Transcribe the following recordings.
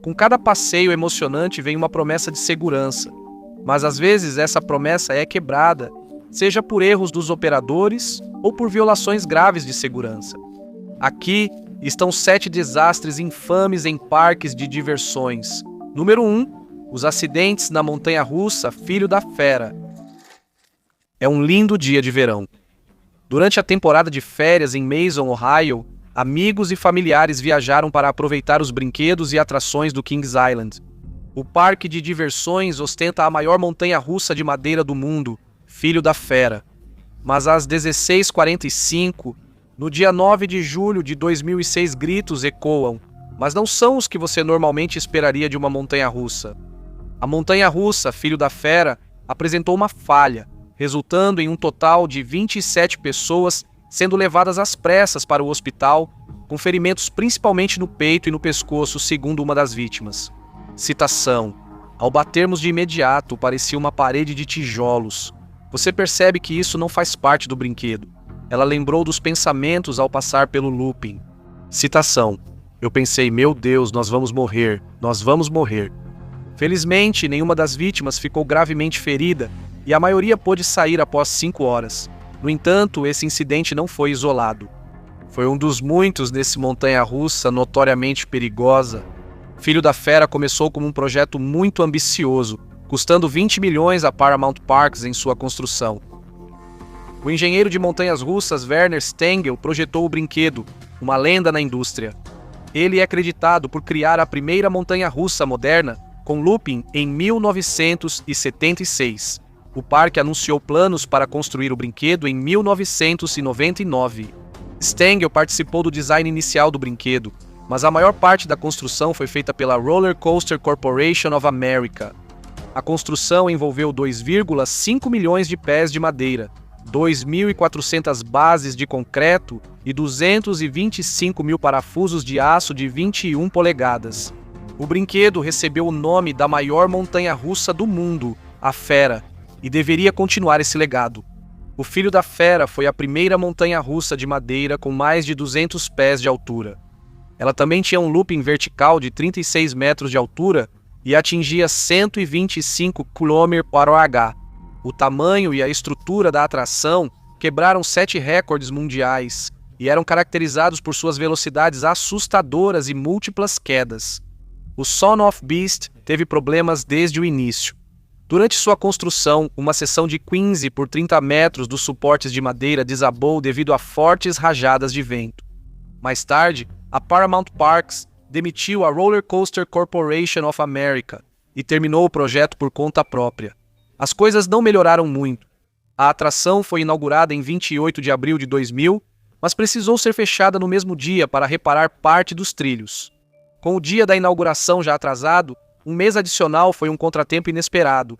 Com cada passeio emocionante vem uma promessa de segurança, mas às vezes essa promessa é quebrada, seja por erros dos operadores ou por violações graves de segurança. Aqui estão 7 desastres infames em parques de diversões. Número 1. Os acidentes na montanha-russa Filho da Fera. É um lindo dia de verão. Durante a temporada de férias em Mason, Ohio, amigos e familiares viajaram para aproveitar os brinquedos e atrações do Kings Island. O parque de diversões ostenta a maior montanha-russa de madeira do mundo, Filho da Fera. Mas às 16h45, no dia 9 de julho de 2006, gritos ecoam, mas não são os que você normalmente esperaria de uma montanha-russa. A montanha-russa Filho da Fera apresentou uma falha, resultando em um total de 27 pessoas sendo levadas às pressas para o hospital, com ferimentos principalmente no peito e no pescoço, segundo uma das vítimas. Citação: ao batermos de imediato, parecia uma parede de tijolos. Você percebe que isso não faz parte do brinquedo. Ela lembrou dos pensamentos ao passar pelo looping. Citação: eu pensei, meu Deus, nós vamos morrer, nós vamos morrer. Felizmente, nenhuma das vítimas ficou gravemente ferida e a maioria pôde sair após 5 horas. No entanto, esse incidente não foi isolado. Foi um dos muitos nesse montanha-russa notoriamente perigosa. Filho da Fera começou como um projeto muito ambicioso, custando 20 milhões a Paramount Parks em sua construção. O engenheiro de montanhas russas Werner Stengel projetou o brinquedo, uma lenda na indústria. Ele é acreditado por criar a primeira montanha-russa moderna com looping em 1976. O parque anunciou planos para construir o brinquedo em 1999. Stengel participou do design inicial do brinquedo, mas a maior parte da construção foi feita pela Roller Coaster Corporation of America. A construção envolveu 2,5 milhões de pés de madeira, 2.400 bases de concreto e 225 mil parafusos de aço de 21 polegadas. O brinquedo recebeu o nome da maior montanha-russa do mundo, a Fera, e deveria continuar esse legado. O Filho da Fera foi a primeira montanha-russa de madeira com mais de 200 pés de altura. Ela também tinha um looping vertical de 36 metros de altura e atingia 125 km/h. O tamanho e a estrutura da atração quebraram 7 recordes mundiais e eram caracterizados por suas velocidades assustadoras e múltiplas quedas. O Son of Beast teve problemas desde o início. Durante sua construção, uma seção de 15 por 30 metros dos suportes de madeira desabou devido a fortes rajadas de vento. Mais tarde, a Paramount Parks demitiu a Roller Coaster Corporation of America e terminou o projeto por conta própria. As coisas não melhoraram muito. A atração foi inaugurada em 28 de abril de 2000, mas precisou ser fechada no mesmo dia para reparar parte dos trilhos. Com o dia da inauguração já atrasado, um mês adicional foi um contratempo inesperado.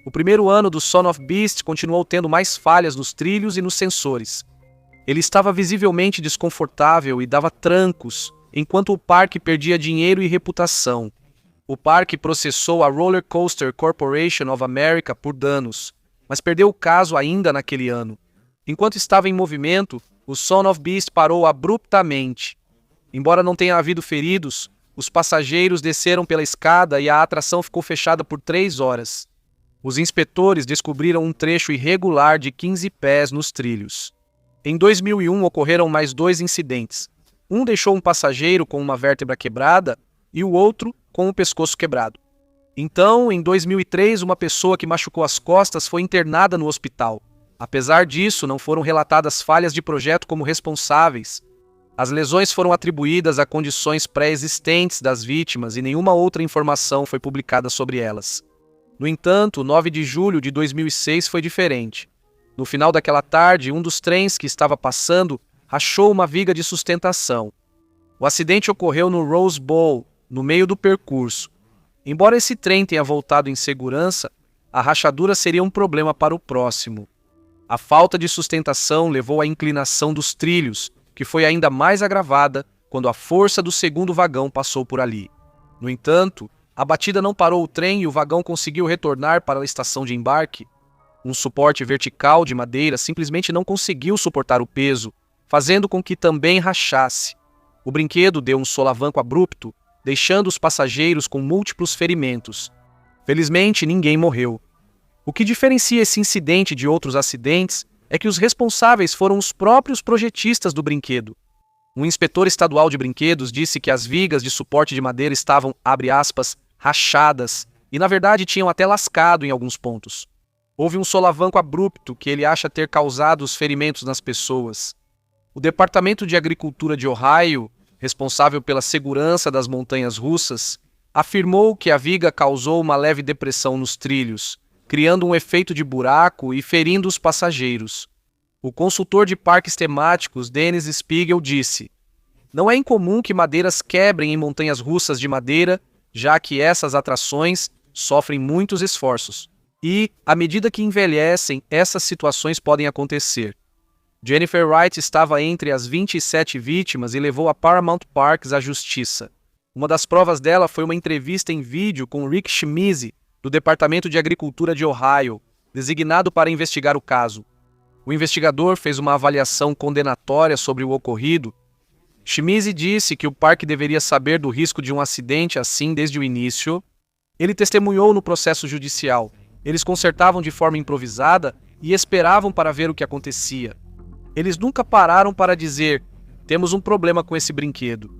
O primeiro ano do Son of Beast continuou tendo mais falhas nos trilhos e nos sensores. Ele estava visivelmente desconfortável e dava trancos, enquanto o parque perdia dinheiro e reputação. O parque processou a Roller Coaster Corporation of America por danos, mas perdeu o caso ainda naquele ano. Enquanto estava em movimento, o Son of Beast parou abruptamente. Embora não tenha havido feridos, os passageiros desceram pela escada e a atração ficou fechada por 3 horas. Os inspetores descobriram um trecho irregular de 15 pés nos trilhos. Em 2001 ocorreram mais 2 incidentes. Um deixou um passageiro com uma vértebra quebrada e o outro com o pescoço quebrado. Então, em 2003, uma pessoa que machucou as costas foi internada no hospital. Apesar disso, não foram relatadas falhas de projeto como responsáveis. As lesões foram atribuídas a condições pré-existentes das vítimas e nenhuma outra informação foi publicada sobre elas. No entanto, 9 de julho de 2006 foi diferente. No final daquela tarde, um dos trens que estava passando rachou uma viga de sustentação. O acidente ocorreu no Rose Bowl, no meio do percurso. Embora esse trem tenha voltado em segurança, a rachadura seria um problema para o próximo. A falta de sustentação levou à inclinação dos trilhos, que foi ainda mais agravada quando a força do segundo vagão passou por ali. No entanto, a batida não parou o trem e o vagão conseguiu retornar para a estação de embarque. Um suporte vertical de madeira simplesmente não conseguiu suportar o peso, fazendo com que também rachasse. O brinquedo deu um solavanco abrupto deixando os passageiros com múltiplos ferimentos. Felizmente, ninguém morreu. O que diferencia esse incidente de outros acidentes é que os responsáveis foram os próprios projetistas do brinquedo. Um inspetor estadual de brinquedos disse que as vigas de suporte de madeira estavam, abre aspas, rachadas e, na verdade, tinham até lascado em alguns pontos. Houve um solavanco abrupto que ele acha ter causado os ferimentos nas pessoas. O Departamento de Agricultura de Ohio, responsável pela segurança das montanhas russas, afirmou que a viga causou uma leve depressão nos trilhos, criando um efeito de buraco e ferindo os passageiros. O consultor de parques temáticos, Dennis Spiegel, disse: "Não é incomum que madeiras quebrem em montanhas russas de madeira, já que essas atrações sofrem muitos esforços. E, à medida que envelhecem, essas situações podem acontecer." Jennifer Wright estava entre as 27 vítimas e levou a Paramount Parks à justiça. Uma das provas dela foi uma entrevista em vídeo com Rick Schmiese, do Departamento de Agricultura de Ohio, designado para investigar o caso. O investigador fez uma avaliação condenatória sobre o ocorrido. Schmiese disse que o parque deveria saber do risco de um acidente assim desde o início. Ele testemunhou no processo judicial. Eles consertavam de forma improvisada e esperavam para ver o que acontecia. Eles nunca pararam para dizer: "Temos um problema com esse brinquedo."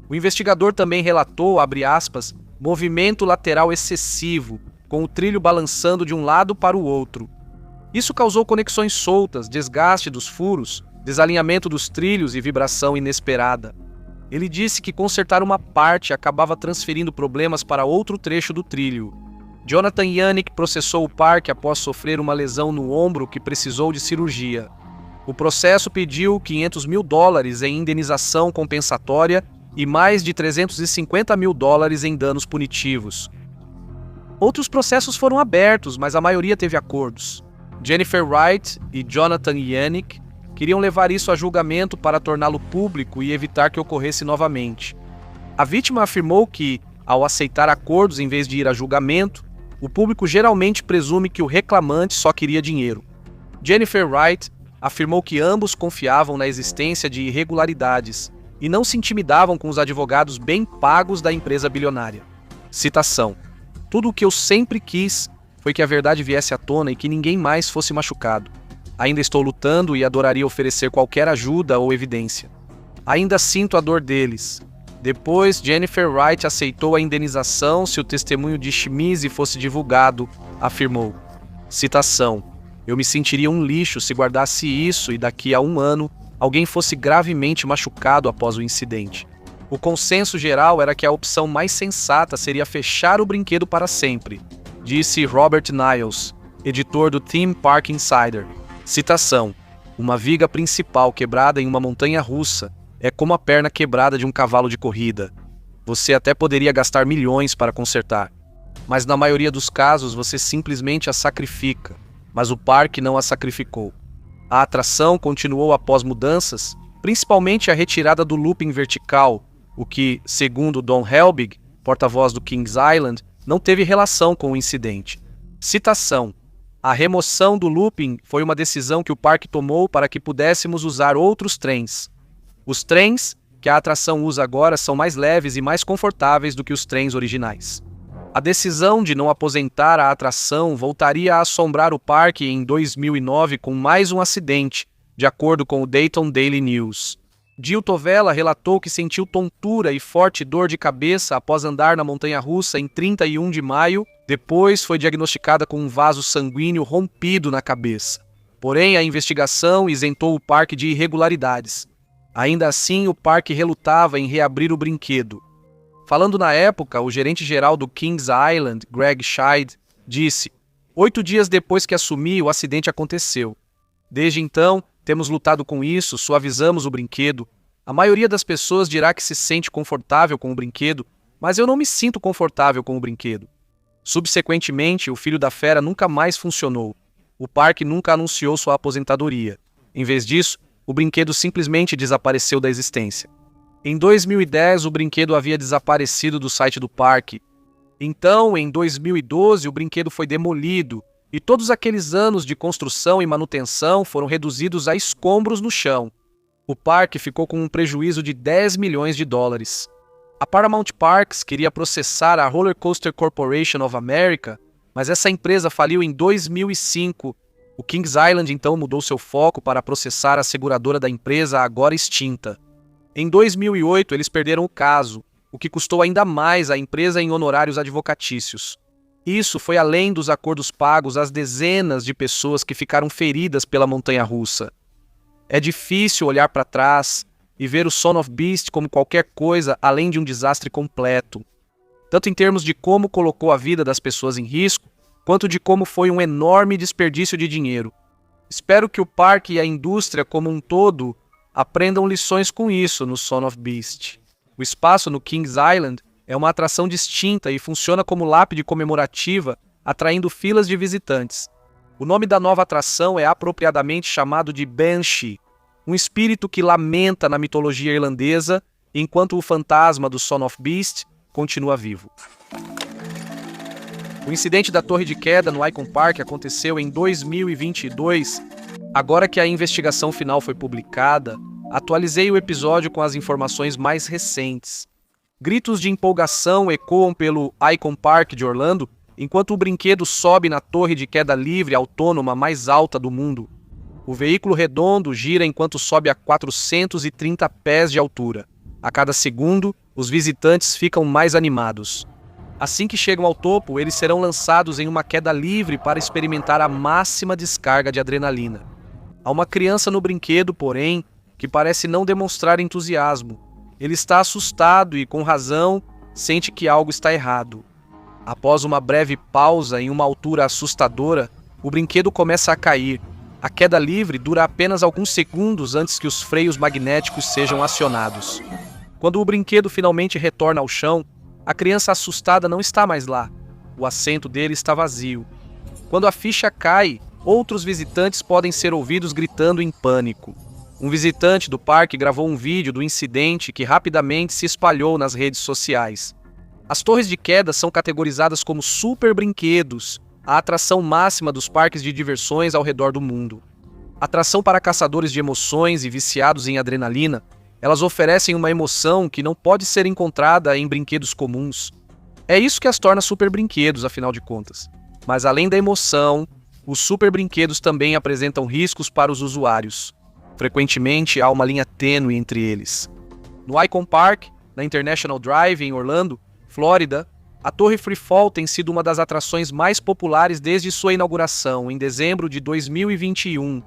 O investigador também relatou, abre aspas, movimento lateral excessivo, com o trilho balançando de um lado para o outro. Isso causou conexões soltas, desgaste dos furos, desalinhamento dos trilhos e vibração inesperada. Ele disse que consertar uma parte acabava transferindo problemas para outro trecho do trilho. Jonathan Yannick processou o parque após sofrer uma lesão no ombro que precisou de cirurgia. O processo pediu $500 mil em indenização compensatória e mais de $350 mil em danos punitivos. Outros processos foram abertos, mas a maioria teve acordos. Jennifer Wright e Jonathan Yannick queriam levar isso a julgamento para torná-lo público e evitar que ocorresse novamente. A vítima afirmou que, ao aceitar acordos em vez de ir a julgamento, o público geralmente presume que o reclamante só queria dinheiro. Jennifer Wright afirmou que ambos confiavam na existência de irregularidades e não se intimidavam com os advogados bem pagos da empresa bilionária. Citação: "Tudo o que eu sempre quis foi que a verdade viesse à tona e que ninguém mais fosse machucado. Ainda estou lutando e adoraria oferecer qualquer ajuda ou evidência. Ainda sinto a dor deles." Depois, Jennifer Wright aceitou a indenização se o testemunho de Schmiese fosse divulgado, afirmou. Citação: "Eu me sentiria um lixo se guardasse isso e daqui a um ano alguém fosse gravemente machucado após o incidente. O consenso geral era que a opção mais sensata seria fechar o brinquedo para sempre", disse Robert Niles, editor do Theme Park Insider. Citação: "Uma viga principal quebrada em uma montanha russa é como a perna quebrada de um cavalo de corrida. Você até poderia gastar milhões para consertar, mas na maioria dos casos você simplesmente a sacrifica, mas o parque não a sacrificou. A atração continuou após mudanças, principalmente a retirada do looping vertical, o que, segundo Don Helbig, porta-voz do Kings Island, não teve relação com o incidente." Citação: "A remoção do looping foi uma decisão que o parque tomou para que pudéssemos usar outros trens. Os trens que a atração usa agora são mais leves e mais confortáveis do que os trens originais." A decisão de não aposentar a atração voltaria a assombrar o parque em 2009 com mais um acidente, de acordo com o Dayton Daily News. Gil Tovella relatou que sentiu tontura e forte dor de cabeça após andar na montanha-russa em 31 de maio, depois foi diagnosticada com um vaso sanguíneo rompido na cabeça. Porém, a investigação isentou o parque de irregularidades. Ainda assim, o parque relutava em reabrir o brinquedo. Falando na época, o gerente-geral do Kings Island, Greg Scheid, disse: "8 dias depois que assumi, o acidente aconteceu. Desde então, temos lutado com isso, suavizamos o brinquedo. A maioria das pessoas dirá que se sente confortável com o brinquedo, mas eu não me sinto confortável com o brinquedo." Subsequentemente, o Filho da Fera nunca mais funcionou. O parque nunca anunciou sua aposentadoria. Em vez disso, o brinquedo simplesmente desapareceu da existência. Em 2010, o brinquedo havia desaparecido do site do parque. Então, em 2012, o brinquedo foi demolido e todos aqueles anos de construção e manutenção foram reduzidos a escombros no chão. O parque ficou com um prejuízo de $10 milhões. A Paramount Parks queria processar a Roller Coaster Corporation of America, mas essa empresa faliu em 2005. O Kings Island então mudou seu foco para processar a seguradora da empresa agora extinta. Em 2008, eles perderam o caso, o que custou ainda mais à empresa em honorários advocatícios. Isso foi além dos acordos pagos às dezenas de pessoas que ficaram feridas pela montanha-russa. É difícil olhar para trás e ver o Son of Beast como qualquer coisa além de um desastre completo, tanto em termos de como colocou a vida das pessoas em risco, quanto de como foi um enorme desperdício de dinheiro. Espero que o parque e a indústria como um todo aprendam lições com isso no Son of Beast. O espaço no Kings Island é uma atração distinta e funciona como lápide comemorativa, atraindo filas de visitantes. O nome da nova atração é apropriadamente chamado de Banshee, um espírito que lamenta na mitologia irlandesa, enquanto o fantasma do Son of Beast continua vivo. O incidente da torre de queda no Icon Park aconteceu em 2022. Agora que a investigação final foi publicada, atualizei o episódio com as informações mais recentes. Gritos de empolgação ecoam pelo Icon Park de Orlando, enquanto o brinquedo sobe na torre de queda livre autônoma mais alta do mundo. O veículo redondo gira enquanto sobe a 430 pés de altura. A cada segundo, os visitantes ficam mais animados. Assim que chegam ao topo, eles serão lançados em uma queda livre para experimentar a máxima descarga de adrenalina. Há uma criança no brinquedo, porém, que parece não demonstrar entusiasmo. Ele está assustado e, com razão, sente que algo está errado. Após uma breve pausa em uma altura assustadora, o brinquedo começa a cair. A queda livre dura apenas alguns segundos antes que os freios magnéticos sejam acionados. Quando o brinquedo finalmente retorna ao chão, a criança assustada não está mais lá. O assento dele está vazio. Quando a ficha cai, outros visitantes podem ser ouvidos gritando em pânico. Um visitante do parque gravou um vídeo do incidente que rapidamente se espalhou nas redes sociais. As torres de queda são categorizadas como super brinquedos, a atração máxima dos parques de diversões ao redor do mundo. Atração para caçadores de emoções e viciados em adrenalina, elas oferecem uma emoção que não pode ser encontrada em brinquedos comuns. É isso que as torna super brinquedos, afinal de contas. Mas além da emoção, os super brinquedos também apresentam riscos para os usuários. Frequentemente há uma linha tênue entre eles. No Icon Park, na International Drive, em Orlando, Flórida, a Torre Freefall tem sido uma das atrações mais populares desde sua inauguração, em dezembro de 2021.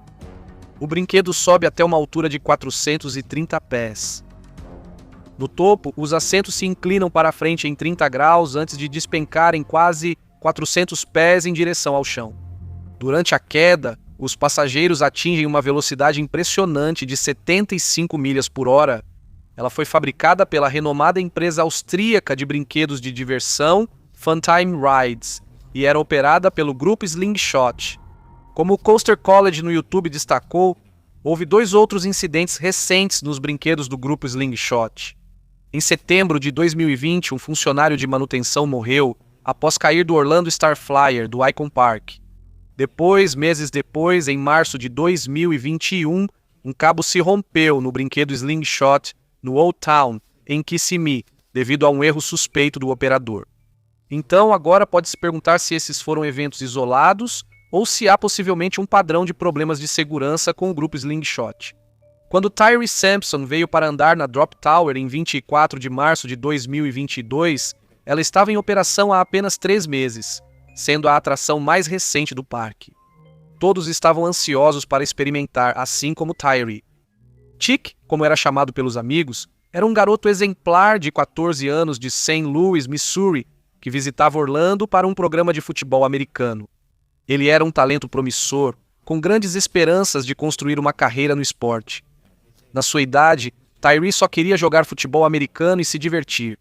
O brinquedo sobe até uma altura de 430 pés. No topo, os assentos se inclinam para a frente em 30 graus antes de despencarem quase 400 pés em direção ao chão. Durante a queda, os passageiros atingem uma velocidade impressionante de 75 milhas por hora. Ela foi fabricada pela renomada empresa austríaca de brinquedos de diversão Funtime Rides e era operada pelo grupo Slingshot. Como o Coaster College no YouTube destacou, houve 2 outros incidentes recentes nos brinquedos do grupo Slingshot. Em setembro de 2020, um funcionário de manutenção morreu após cair do Orlando Star Flyer do Icon Park. Meses depois, em março de 2021, um cabo se rompeu no brinquedo Slingshot no Old Town, em Kissimmee, devido a um erro suspeito do operador. Então, agora pode-se perguntar se esses foram eventos isolados ou se há possivelmente um padrão de problemas de segurança com o grupo Slingshot. Quando Tyree Sampson veio para andar na Drop Tower em 24 de março de 2022, ela estava em operação há apenas 3 meses, sendo a atração mais recente do parque. Todos estavam ansiosos para experimentar, assim como Tyree. Chick, como era chamado pelos amigos, era um garoto exemplar de 14 anos de St. Louis, Missouri, que visitava Orlando para um programa de futebol americano. Ele era um talento promissor, com grandes esperanças de construir uma carreira no esporte. Na sua idade, Tyree só queria jogar futebol americano e se divertir.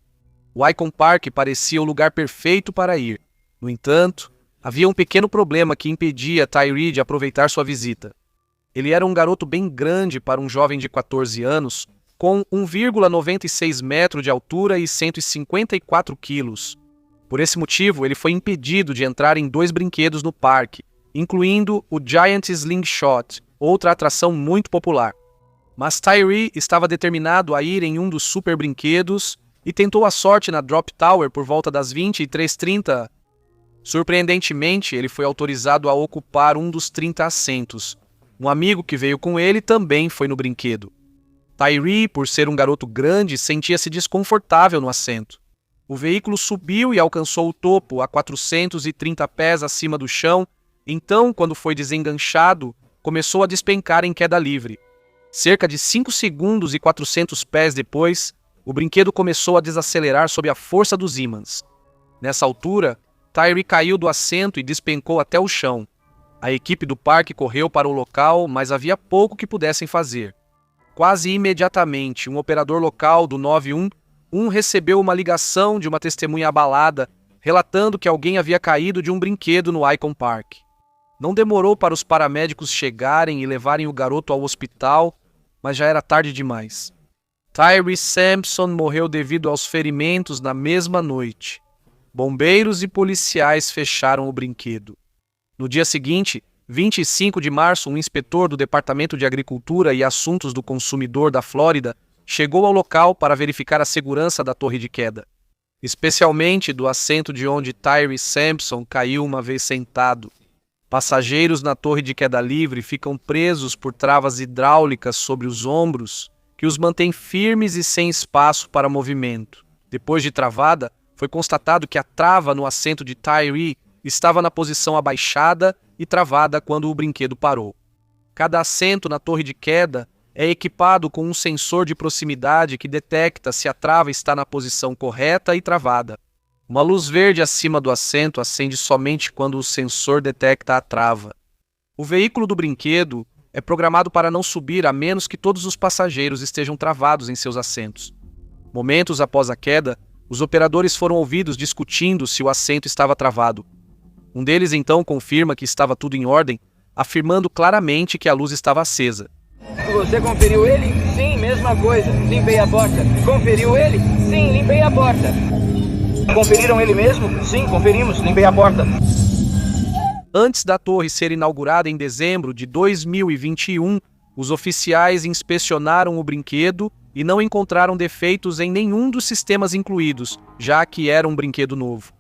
O Icon Park parecia o lugar perfeito para ir. No entanto, havia um pequeno problema que impedia Tyree de aproveitar sua visita. Ele era um garoto bem grande para um jovem de 14 anos, com 1,96 metros de altura e 154 quilos. Por esse motivo, ele foi impedido de entrar em 2 brinquedos no parque, incluindo o Giant Slingshot, outra atração muito popular. Mas Tyree estava determinado a ir em um dos super brinquedos e tentou a sorte na Drop Tower por volta das 23h30. Surpreendentemente, ele foi autorizado a ocupar um dos 30 assentos. Um amigo que veio com ele também foi no brinquedo. Tyree, por ser um garoto grande, sentia-se desconfortável no assento. O veículo subiu e alcançou o topo, a 430 pés acima do chão. Então, quando foi desenganchado, começou a despencar em queda livre. Cerca de 5 segundos e 400 pés depois, o brinquedo começou a desacelerar sob a força dos ímãs. Nessa altura, Tyree caiu do assento e despencou até o chão. A equipe do parque correu para o local, mas havia pouco que pudessem fazer. Quase imediatamente, um operador local do 911 recebeu uma ligação de uma testemunha abalada, relatando que alguém havia caído de um brinquedo no Icon Park. Não demorou para os paramédicos chegarem e levarem o garoto ao hospital, mas já era tarde demais. Tyree Sampson morreu devido aos ferimentos na mesma noite. Bombeiros e policiais fecharam o brinquedo. No dia seguinte, 25 de março, um inspetor do Departamento de Agricultura e Assuntos do Consumidor da Flórida chegou ao local para verificar a segurança da torre de queda, especialmente do assento de onde Tyree Sampson caiu uma vez sentado. Passageiros na torre de queda livre ficam presos por travas hidráulicas sobre os ombros que os mantêm firmes e sem espaço para movimento. Depois de travada, foi constatado que a trava no assento de Tyree estava na posição abaixada e travada quando o brinquedo parou. Cada assento na torre de queda é equipado com um sensor de proximidade que detecta se a trava está na posição correta e travada. Uma luz verde acima do assento acende somente quando o sensor detecta a trava. O veículo do brinquedo é programado para não subir a menos que todos os passageiros estejam travados em seus assentos. Momentos após a queda, os operadores foram ouvidos discutindo se o assento estava travado. Um deles então confirma que estava tudo em ordem, afirmando claramente que a luz estava acesa. Você conferiu ele? Sim, mesma coisa. Limpei a porta. Conferiu ele? Sim, limpei a porta. Conferiram ele mesmo? Sim, conferimos. Limpei a porta. Antes da torre ser inaugurada em dezembro de 2021, os oficiais inspecionaram o brinquedo e não encontraram defeitos em nenhum dos sistemas incluídos, já que era um brinquedo novo.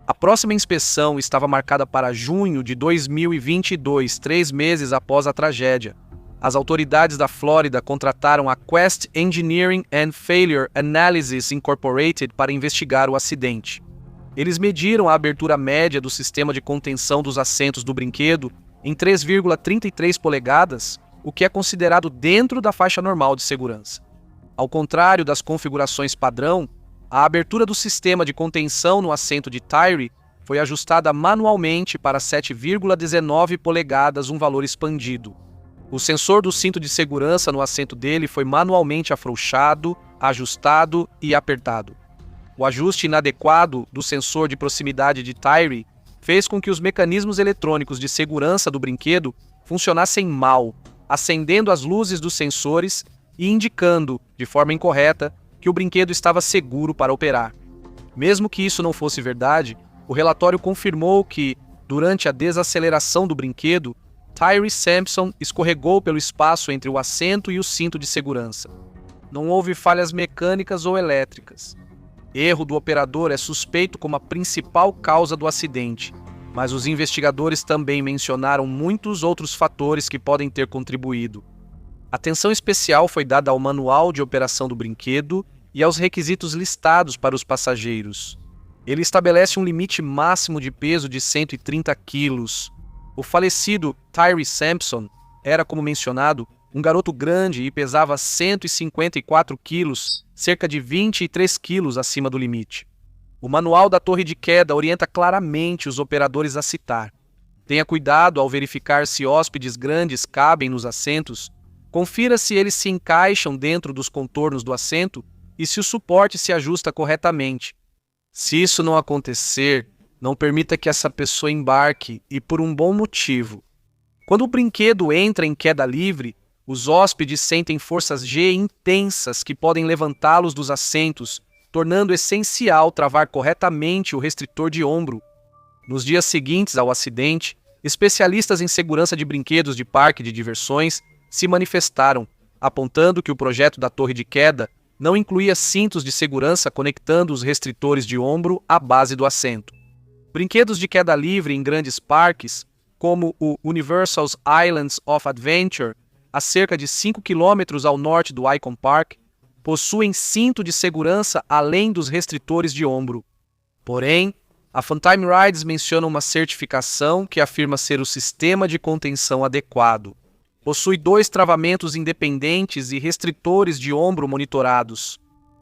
A próxima inspeção estava marcada para junho de 2022, 3 meses após a tragédia. As autoridades da Flórida contrataram a Quest Engineering and Failure Analysis Incorporated para investigar o acidente. Eles mediram a abertura média do sistema de contenção dos assentos do brinquedo em 3,33 polegadas, o que é considerado dentro da faixa normal de segurança. Ao contrário das configurações padrão, a abertura do sistema de contenção no assento de Tyree foi ajustada manualmente para 7,19 polegadas, um valor expandido. O sensor do cinto de segurança no assento dele foi manualmente afrouxado, ajustado e apertado. O ajuste inadequado do sensor de proximidade de Tyree fez com que os mecanismos eletrônicos de segurança do brinquedo funcionassem mal, acendendo as luzes dos sensores e indicando, de forma incorreta, que o brinquedo estava seguro para operar. Mesmo que isso não fosse verdade, o relatório confirmou que, durante a desaceleração do brinquedo, Tyree Sampson escorregou pelo espaço entre o assento e o cinto de segurança. Não houve falhas mecânicas ou elétricas. Erro do operador é suspeito como a principal causa do acidente, mas os investigadores também mencionaram muitos outros fatores que podem ter contribuído. Atenção especial foi dada ao manual de operação do brinquedo e aos requisitos listados para os passageiros. Ele estabelece um limite máximo de peso de 130 quilos. O falecido Tyree Sampson era, como mencionado, um garoto grande e pesava 154 quilos, cerca de 23 quilos acima do limite. O manual da torre de queda orienta claramente os operadores a citar: tenha cuidado ao verificar se hóspedes grandes cabem nos assentos, confira se eles se encaixam dentro dos contornos do assento e se o suporte se ajusta corretamente. Se isso não acontecer, não permita que essa pessoa embarque, e por um bom motivo. Quando o brinquedo entra em queda livre, os hóspedes sentem forças G intensas que podem levantá-los dos assentos, tornando essencial travar corretamente o restritor de ombro. Nos dias seguintes ao acidente, especialistas em segurança de brinquedos de parque de diversões se manifestaram, apontando que o projeto da torre de queda não incluía cintos de segurança conectando os restritores de ombro à base do assento. Brinquedos de queda livre em grandes parques, como o Universal's Islands of Adventure, a cerca de 5 km ao norte do Icon Park, possuem cinto de segurança além dos restritores de ombro. Porém, a Funtime Rides menciona uma certificação que afirma ser o sistema de contenção adequado. Possui 2 travamentos independentes e restritores de ombro monitorados.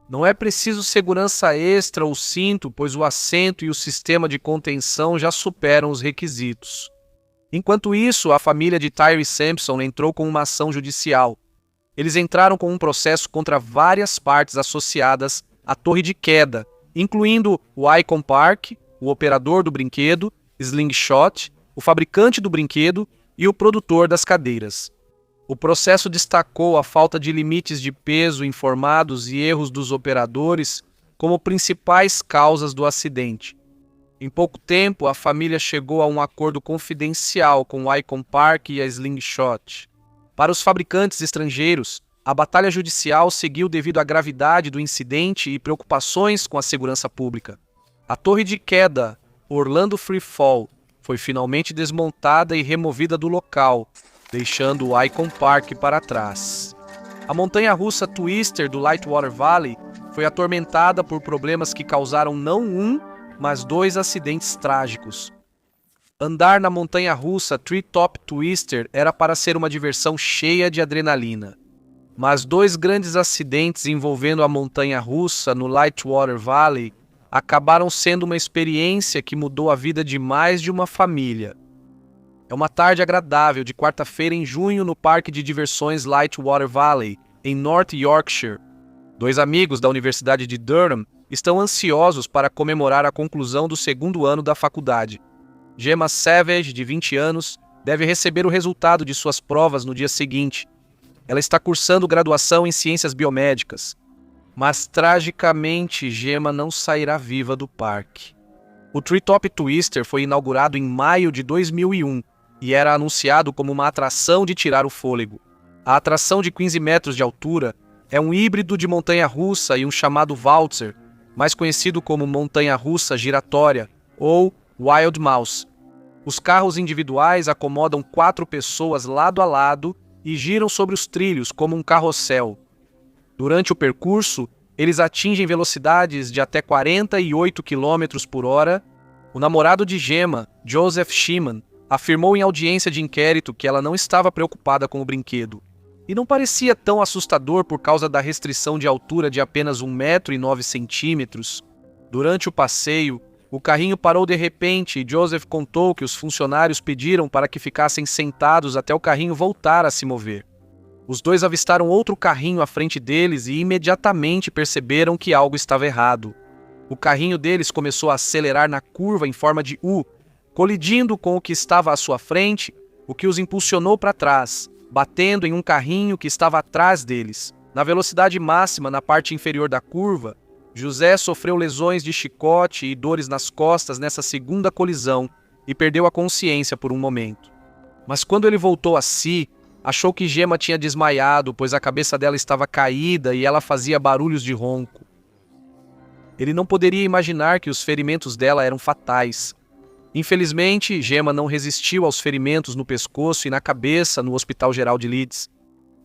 Não é preciso segurança extra ou cinto, pois o assento e o sistema de contenção já superam os requisitos. Enquanto isso, a família de Tyree Sampson entrou com uma ação judicial. Eles entraram com um processo contra várias partes associadas à torre de queda, incluindo o Icon Park, o operador do brinquedo, Slingshot, o fabricante do brinquedo e o produtor das cadeiras. O processo destacou a falta de limites de peso informados e erros dos operadores como principais causas do acidente. Em pouco tempo, a família chegou a um acordo confidencial com o Icon Park e a Slingshot. Para os fabricantes estrangeiros, a batalha judicial seguiu devido à gravidade do incidente e preocupações com a segurança pública. A torre de queda, Orlando Freefall, foi finalmente desmontada e removida do local, deixando o Icon Park para trás. A montanha-russa Twister do Lightwater Valley foi atormentada por problemas que causaram não um, mas 2 acidentes trágicos. Andar na montanha-russa Treetop Twister era para ser uma diversão cheia de adrenalina. Mas 2 grandes acidentes envolvendo a montanha-russa no Lightwater Valley acabaram sendo uma experiência que mudou a vida de mais de uma família. É uma tarde agradável de quarta-feira em junho no Parque de Diversões Lightwater Valley, em North Yorkshire. 2 amigos da Universidade de Durham estão ansiosos para comemorar a conclusão do 2º ano da faculdade. Gemma Savage, de 20 anos, deve receber o resultado de suas provas no dia seguinte. Ela está cursando graduação em Ciências Biomédicas. Mas, tragicamente, Gemma não sairá viva do parque. O Treetop Twister foi inaugurado em maio de 2001 e era anunciado como uma atração de tirar o fôlego. A atração de 15 metros de altura é um híbrido de montanha-russa e um chamado Waltzer, mais conhecido como montanha-russa giratória ou Wild Mouse. Os carros individuais acomodam 4 pessoas lado a lado e giram sobre os trilhos como um carrossel. Durante o percurso, eles atingem velocidades de até 48 km por hora. O namorado de Gemma, Joseph Sheeman, afirmou em audiência de inquérito que ela não estava preocupada com o brinquedo. E não parecia tão assustador por causa da restrição de altura de apenas 1,09 m. Durante o passeio, o carrinho parou de repente e Joseph contou que os funcionários pediram para que ficassem sentados até o carrinho voltar a se mover. Os 2 avistaram outro carrinho à frente deles e imediatamente perceberam que algo estava errado. O carrinho deles começou a acelerar na curva em forma de U, colidindo com o que estava à sua frente, o que os impulsionou para trás, batendo em um carrinho que estava atrás deles. Na velocidade máxima na parte inferior da curva, José sofreu lesões de chicote e dores nas costas nessa segunda colisão e perdeu a consciência por um momento. Mas quando ele voltou a si, achou que Gemma tinha desmaiado, pois a cabeça dela estava caída e ela fazia barulhos de ronco. Ele não poderia imaginar que os ferimentos dela eram fatais. Infelizmente, Gemma não resistiu aos ferimentos no pescoço e na cabeça no Hospital Geral de Leeds.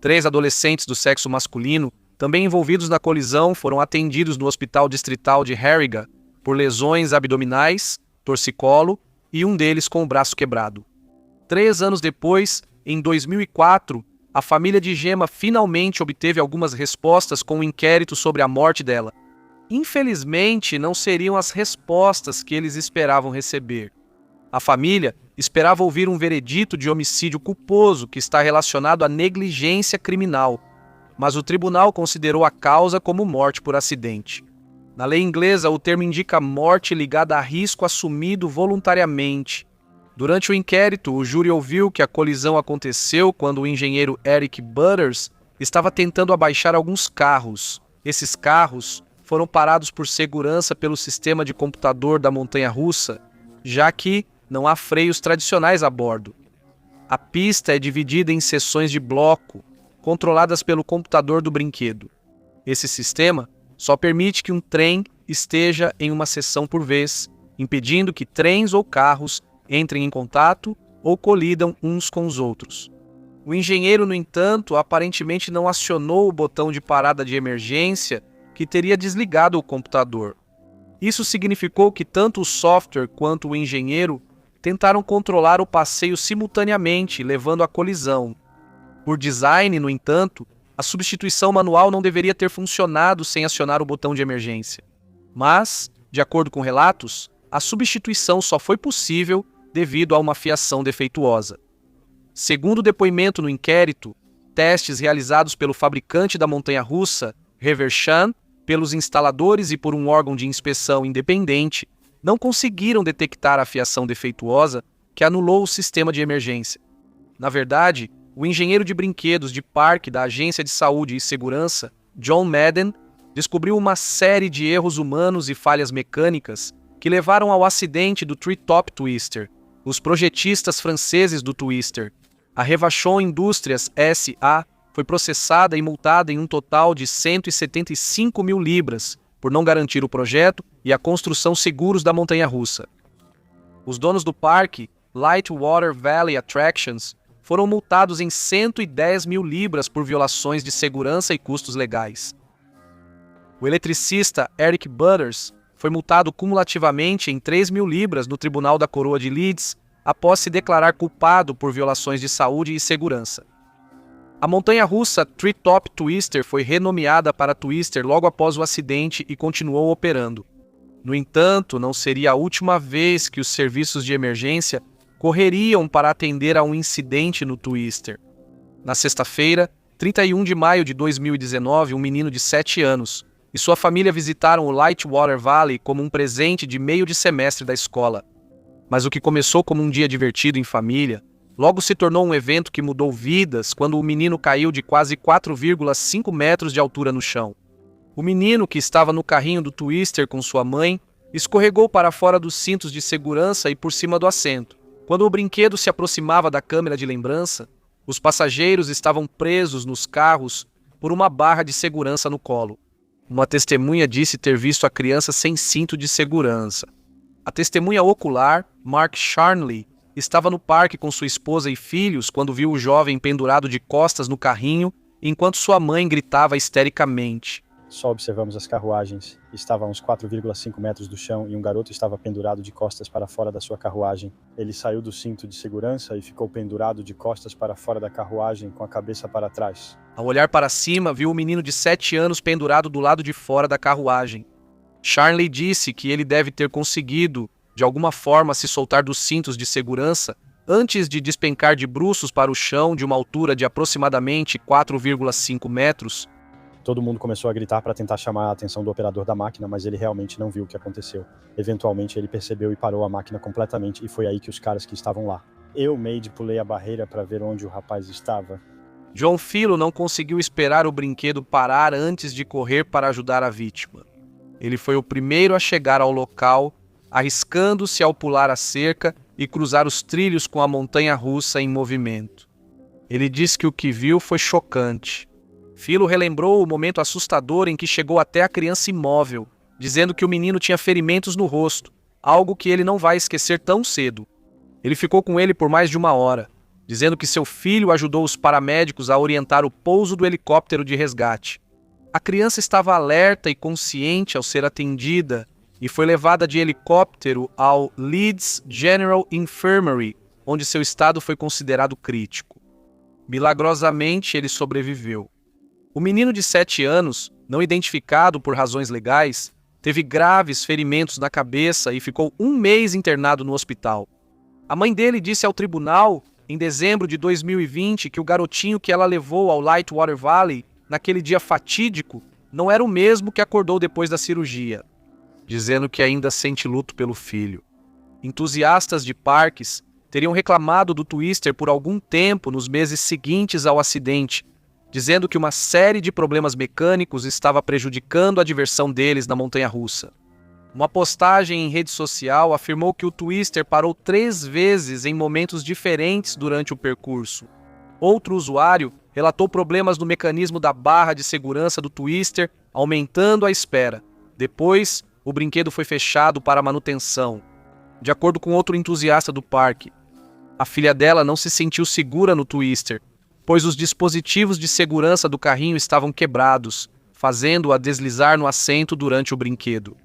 3 adolescentes do sexo masculino, também envolvidos na colisão, foram atendidos no Hospital Distrital de Harrogate por lesões abdominais, torcicolo e um deles com o braço quebrado. 3 anos depois, em 2004, a família de Gemma finalmente obteve algumas respostas com o inquérito sobre a morte dela. Infelizmente, não seriam as respostas que eles esperavam receber. A família esperava ouvir um veredito de homicídio culposo que está relacionado à negligência criminal, mas o tribunal considerou a causa como morte por acidente. Na lei inglesa, o termo indica morte ligada a risco assumido voluntariamente. Durante o inquérito, o júri ouviu que a colisão aconteceu quando o engenheiro Eric Butters estava tentando abaixar alguns carros. Esses carros foram parados por segurança pelo sistema de computador da montanha-russa, já que não há freios tradicionais a bordo. A pista é dividida em seções de bloco, controladas pelo computador do brinquedo. Esse sistema só permite que um trem esteja em uma seção por vez, impedindo que trens ou carros entrem em contato ou colidam uns com os outros. O engenheiro, no entanto, aparentemente não acionou o botão de parada de emergência que teria desligado o computador. Isso significou que tanto o software quanto o engenheiro tentaram controlar o passeio simultaneamente, levando à colisão. Por design, no entanto, a substituição manual não deveria ter funcionado sem acionar o botão de emergência. Mas, de acordo com relatos, a substituição só foi possível devido a uma fiação defeituosa. Segundo o depoimento no inquérito, testes realizados pelo fabricante da montanha-russa, Revershan, pelos instaladores e por um órgão de inspeção independente, não conseguiram detectar a fiação defeituosa que anulou o sistema de emergência. Na verdade, o engenheiro de brinquedos de parque da Agência de Saúde e Segurança, John Madden, descobriu uma série de erros humanos e falhas mecânicas que levaram ao acidente do Treetop Twister. Os projetistas franceses do Twister, a Revachon Indústrias S.A., foi processada e multada em um total de 175 mil libras por não garantir o projeto e a construção seguros da montanha-russa. Os donos do parque, Lightwater Valley Attractions, foram multados em 110 mil libras por violações de segurança e custos legais. O eletricista Eric Butters foi multado cumulativamente em 3 mil libras no Tribunal da Coroa de Leeds após se declarar culpado por violações de saúde e segurança. A montanha-russa Treetop Twister foi renomeada para Twister logo após o acidente e continuou operando. No entanto, não seria a última vez que os serviços de emergência correriam para atender a um incidente no Twister. Na sexta-feira, 31 de maio de 2019, um menino de 7 anos e sua família visitaram o Lightwater Valley como um presente de meio de semestre da escola. Mas o que começou como um dia divertido em família, logo se tornou um evento que mudou vidas quando o menino caiu de quase 4,5 metros de altura no chão. O menino, que estava no carrinho do Twister com sua mãe, escorregou para fora dos cintos de segurança e por cima do assento. Quando o brinquedo se aproximava da câmera de lembrança, os passageiros estavam presos nos carros por uma barra de segurança no colo. Uma testemunha disse ter visto a criança sem cinto de segurança. A testemunha ocular, Mark Charnley, estava no parque com sua esposa e filhos quando viu o jovem pendurado de costas no carrinho, enquanto sua mãe gritava histericamente. Só observamos as carruagens. Estava a uns 4,5 metros do chão e um garoto estava pendurado de costas para fora da sua carruagem. Ele saiu do cinto de segurança e ficou pendurado de costas para fora da carruagem com a cabeça para trás. Ao olhar para cima, viu o menino de 7 anos pendurado do lado de fora da carruagem. Charnley disse que ele deve ter conseguido, de alguma forma, se soltar dos cintos de segurança antes de despencar de bruços para o chão de uma altura de aproximadamente 4,5 metros. Todo mundo começou a gritar para tentar chamar a atenção do operador da máquina, mas ele realmente não viu o que aconteceu. Eventualmente ele percebeu e parou a máquina completamente, e foi aí que os caras que estavam lá. Eu, Maid, pulei a barreira para ver onde o rapaz estava. John Philo não conseguiu esperar o brinquedo parar antes de correr para ajudar a vítima. Ele foi o primeiro a chegar ao local, arriscando-se ao pular a cerca e cruzar os trilhos com a montanha-russa em movimento. Ele disse que o que viu foi chocante. Philo relembrou o momento assustador em que chegou até a criança imóvel, dizendo que o menino tinha ferimentos no rosto, algo que ele não vai esquecer tão cedo. Ele ficou com ele por mais de 1 hora, dizendo que seu filho ajudou os paramédicos a orientar o pouso do helicóptero de resgate. A criança estava alerta e consciente ao ser atendida e foi levada de helicóptero ao Leeds General Infirmary, onde seu estado foi considerado crítico. Milagrosamente, ele sobreviveu. O menino de 7 anos, não identificado por razões legais, teve graves ferimentos na cabeça e ficou 1 mês internado no hospital. A mãe dele disse ao tribunal, em dezembro de 2020, que o garotinho que ela levou ao Lightwater Valley naquele dia fatídico não era o mesmo que acordou depois da cirurgia, dizendo que ainda sente luto pelo filho. Entusiastas de parques teriam reclamado do Twister por algum tempo nos meses seguintes ao acidente, dizendo que uma série de problemas mecânicos estava prejudicando a diversão deles na montanha-russa. Uma postagem em rede social afirmou que o Twister parou 3 vezes em momentos diferentes durante o percurso. Outro usuário relatou problemas no mecanismo da barra de segurança do Twister, aumentando a espera. Depois, o brinquedo foi fechado para manutenção. De acordo com outro entusiasta do parque, a filha dela não se sentiu segura no Twister, pois os dispositivos de segurança do carrinho estavam quebrados, fazendo-a deslizar no assento durante o brinquedo.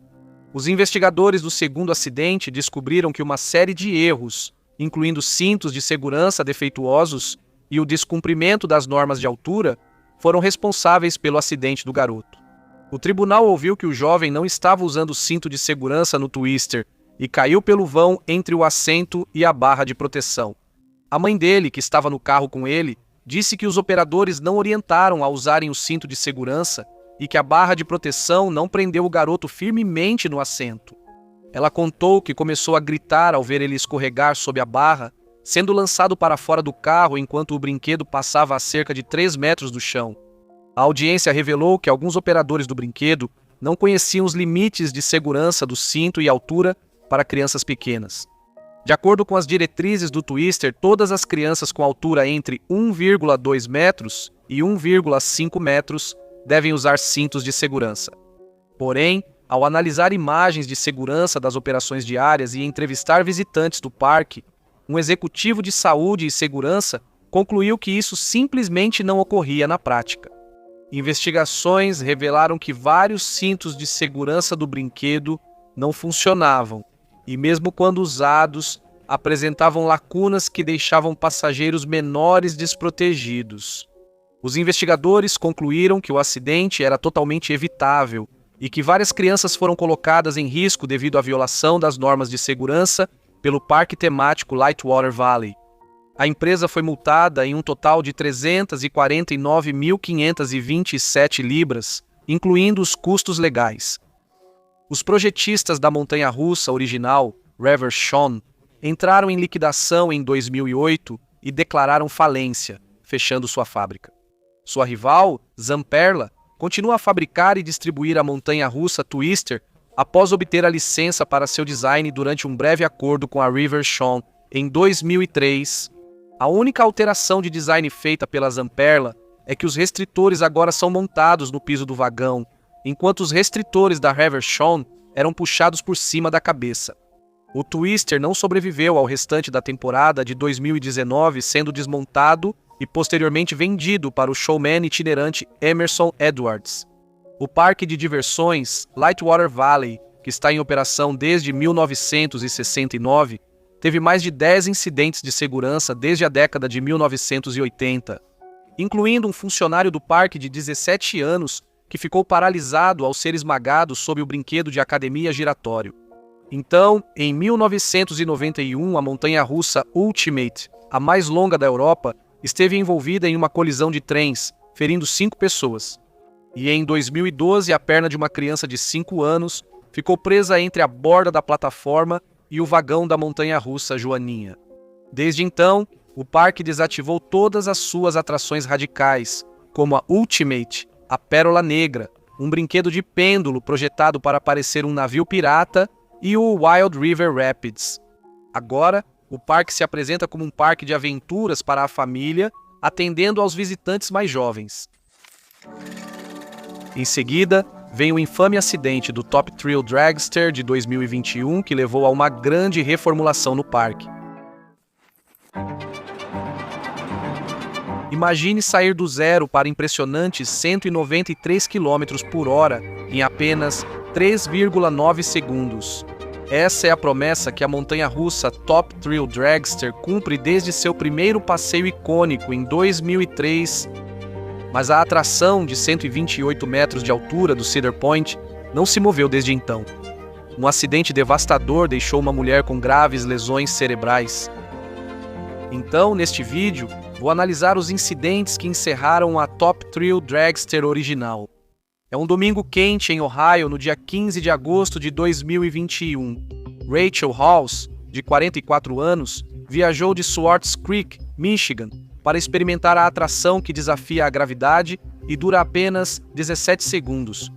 Os investigadores do segundo acidente descobriram que uma série de erros, incluindo cintos de segurança defeituosos e o descumprimento das normas de altura, foram responsáveis pelo acidente do garoto. O tribunal ouviu que o jovem não estava usando o cinto de segurança no Twister e caiu pelo vão entre o assento e a barra de proteção. A mãe dele, que estava no carro com ele, disse que os operadores não orientaram a usarem o cinto de segurança e que a barra de proteção não prendeu o garoto firmemente no assento. Ela contou que começou a gritar ao ver ele escorregar sob a barra, sendo lançado para fora do carro enquanto o brinquedo passava a cerca de 3 metros do chão. A audiência revelou que alguns operadores do brinquedo não conheciam os limites de segurança do cinto e altura para crianças pequenas. De acordo com as diretrizes do Twister, todas as crianças com altura entre 1,2 metros e 1,5 metros devem usar cintos de segurança. Porém, ao analisar imagens de segurança das operações diárias e entrevistar visitantes do parque, um executivo de saúde e segurança concluiu que isso simplesmente não ocorria na prática. Investigações revelaram que vários cintos de segurança do brinquedo não funcionavam e, mesmo quando usados, apresentavam lacunas que deixavam passageiros menores desprotegidos. Os investigadores concluíram que o acidente era totalmente evitável e que várias crianças foram colocadas em risco devido à violação das normas de segurança pelo parque temático Lightwater Valley. A empresa foi multada em um total de 349.527 libras, incluindo os custos legais. Os projetistas da montanha-russa original, Reverchon, entraram em liquidação em 2008 e declararam falência, fechando sua fábrica. Sua rival, Zamperla, continua a fabricar e distribuir a montanha-russa Twister após obter a licença para seu design durante um breve acordo com a Reverchon em 2003. A única alteração de design feita pela Zamperla é que os restritores agora são montados no piso do vagão, enquanto os restritores da Reverchon eram puxados por cima da cabeça. O Twister não sobreviveu ao restante da temporada de 2019, sendo desmontado e posteriormente vendido para o showman itinerante Emerson Edwards. O parque de diversões Lightwater Valley, que está em operação desde 1969, teve mais de 10 incidentes de segurança desde a década de 1980, incluindo um funcionário do parque de 17 anos que ficou paralisado ao ser esmagado sob o brinquedo de academia giratório. Então, em 1991, a montanha-russa Ultimate, a mais longa da Europa, esteve envolvida em uma colisão de trens, ferindo 5 pessoas. E em 2012, a perna de uma criança de 5 anos ficou presa entre a borda da plataforma e o vagão da montanha-russa Joaninha. Desde então, o parque desativou todas as suas atrações radicais, como a Ultimate, a Pérola Negra, um brinquedo de pêndulo projetado para parecer um navio pirata, e o Wild River Rapids. Agora, o parque se apresenta como um parque de aventuras para a família, atendendo aos visitantes mais jovens. Em seguida, vem o infame acidente do Top Thrill Dragster de 2021, que levou a uma grande reformulação no parque. Imagine sair do zero para impressionantes 193 km por hora em apenas 3,9 segundos. Essa é a promessa que a montanha-russa Top Thrill Dragster cumpre desde seu primeiro passeio icônico em 2003. Mas a atração de 128 metros de altura do Cedar Point não se moveu desde então. Um acidente devastador deixou uma mulher com graves lesões cerebrais. Então, neste vídeo, vou analisar os incidentes que encerraram a Top Thrill Dragster original. É um domingo quente em Ohio, no dia 15 de agosto de 2021. Rachel Halls, de 44 anos, viajou de Swartz Creek, Michigan, para experimentar a atração que desafia a gravidade e dura apenas 17 segundos.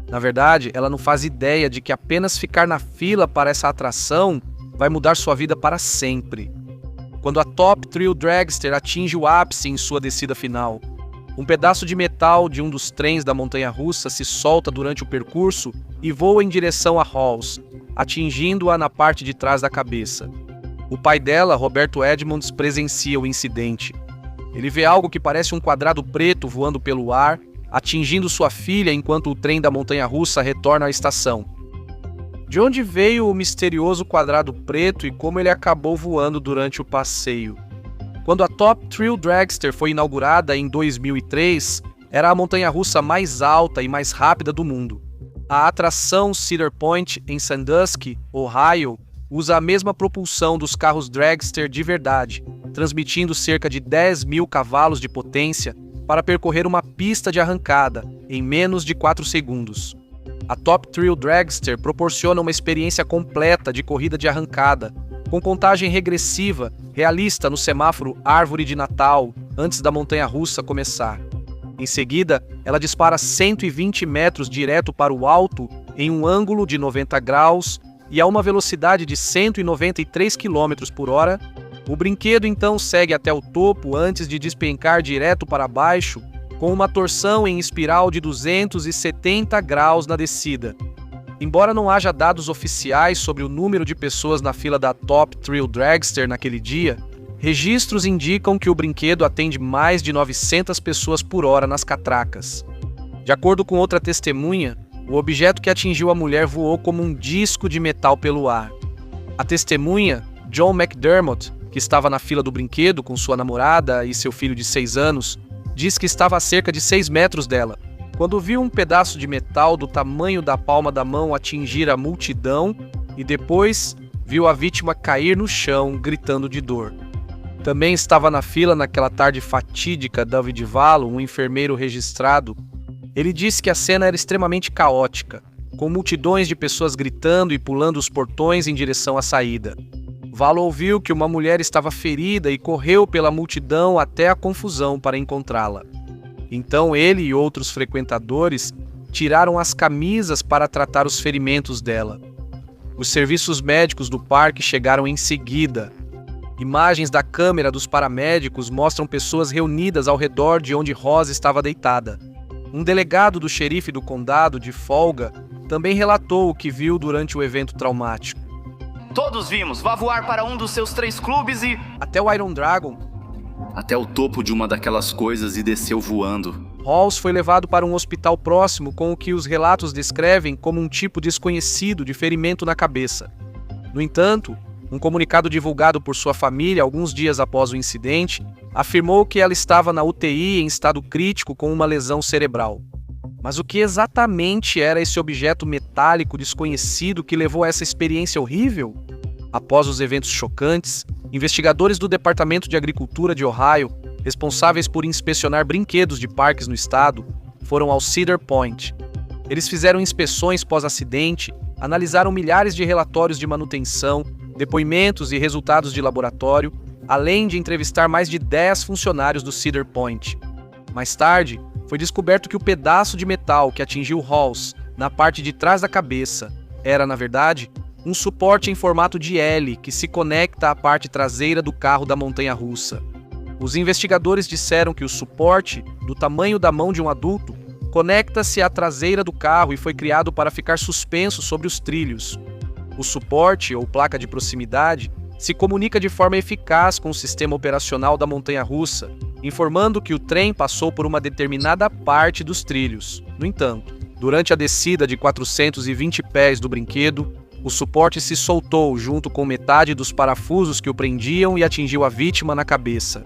Na verdade, ela não faz ideia de que apenas ficar na fila para essa atração vai mudar sua vida para sempre. Quando a Top Thrill Dragster atinge o ápice em sua descida final, Um pedaço de metal de um dos trens da montanha-russa se solta durante o percurso e voa em direção a Halls, atingindo-a na parte de trás da cabeça. O pai dela, Roberto Edmonds, presencia o incidente. Ele vê algo que parece um quadrado preto voando pelo ar, atingindo sua filha enquanto o trem da montanha-russa retorna à estação. De onde veio o misterioso quadrado preto e como ele acabou voando durante o passeio? Quando a Top Thrill Dragster foi inaugurada em 2003, era a montanha-russa mais alta e mais rápida do mundo. A atração Cedar Point, em Sandusky, Ohio, usa a mesma propulsão dos carros dragster de verdade, transmitindo cerca de 10.000 cavalos de potência para percorrer uma pista de arrancada em menos de 4 segundos. A Top Thrill Dragster proporciona uma experiência completa de corrida de arrancada, com contagem regressiva realista no semáforo Árvore de Natal, antes da montanha-russa começar. Em seguida, ela dispara 120 metros direto para o alto em um ângulo de 90 graus e a uma velocidade de 193 km por hora. O brinquedo então segue até o topo antes de despencar direto para baixo, com uma torção em espiral de 270 graus na descida. Embora não haja dados oficiais sobre o número de pessoas na fila da Top Thrill Dragster naquele dia, registros indicam que o brinquedo atende mais de 900 pessoas por hora nas catracas. De acordo com outra testemunha, o objeto que atingiu a mulher voou como um disco de metal pelo ar. A testemunha, John McDermott, que estava na fila do brinquedo com sua namorada e seu filho de 6 anos, diz que estava a cerca de 6 metros dela, quando viu um pedaço de metal do tamanho da palma da mão atingir a multidão e depois viu a vítima cair no chão, gritando de dor. Também estava na fila naquela tarde fatídica David Vallo, um enfermeiro registrado. Ele disse que a cena era extremamente caótica, com multidões de pessoas gritando e pulando os portões em direção à saída. Vallo ouviu que uma mulher estava ferida e correu pela multidão até a confusão para encontrá-la. Então ele e outros frequentadores tiraram as camisas para tratar os ferimentos dela. Os serviços médicos do parque chegaram em seguida. Imagens da câmera dos paramédicos mostram pessoas reunidas ao redor de onde Rosa estava deitada. Um delegado do xerife do condado, de folga, também relatou o que viu durante o evento traumático. Todos vimos. Vá voar para um dos seus 3 clubes e... Até o Iron Dragon. Até o topo de uma daquelas coisas e desceu voando. Halls foi levado para um hospital próximo com o que os relatos descrevem como um tipo desconhecido de ferimento na cabeça. No entanto, um comunicado divulgado por sua família alguns dias após o incidente afirmou que ela estava na UTI em estado crítico com uma lesão cerebral. Mas o que exatamente era esse objeto metálico desconhecido que levou a essa experiência horrível? Após os eventos chocantes, investigadores do Departamento de Agricultura de Ohio, responsáveis por inspecionar brinquedos de parques no estado, foram ao Cedar Point. Eles fizeram inspeções pós-acidente, analisaram milhares de relatórios de manutenção, depoimentos e resultados de laboratório, além de entrevistar mais de 10 funcionários do Cedar Point. Mais tarde, foi descoberto que o pedaço de metal que atingiu Halls na parte de trás da cabeça era, na verdade, um suporte em formato de L que se conecta à parte traseira do carro da montanha-russa. Os investigadores disseram que o suporte, do tamanho da mão de um adulto, conecta-se à traseira do carro e foi criado para ficar suspenso sobre os trilhos. O suporte, ou placa de proximidade, se comunica de forma eficaz com o sistema operacional da montanha-russa, informando que o trem passou por uma determinada parte dos trilhos. No entanto, durante a descida de 420 pés do brinquedo, o suporte se soltou junto com metade dos parafusos que o prendiam e atingiu a vítima na cabeça.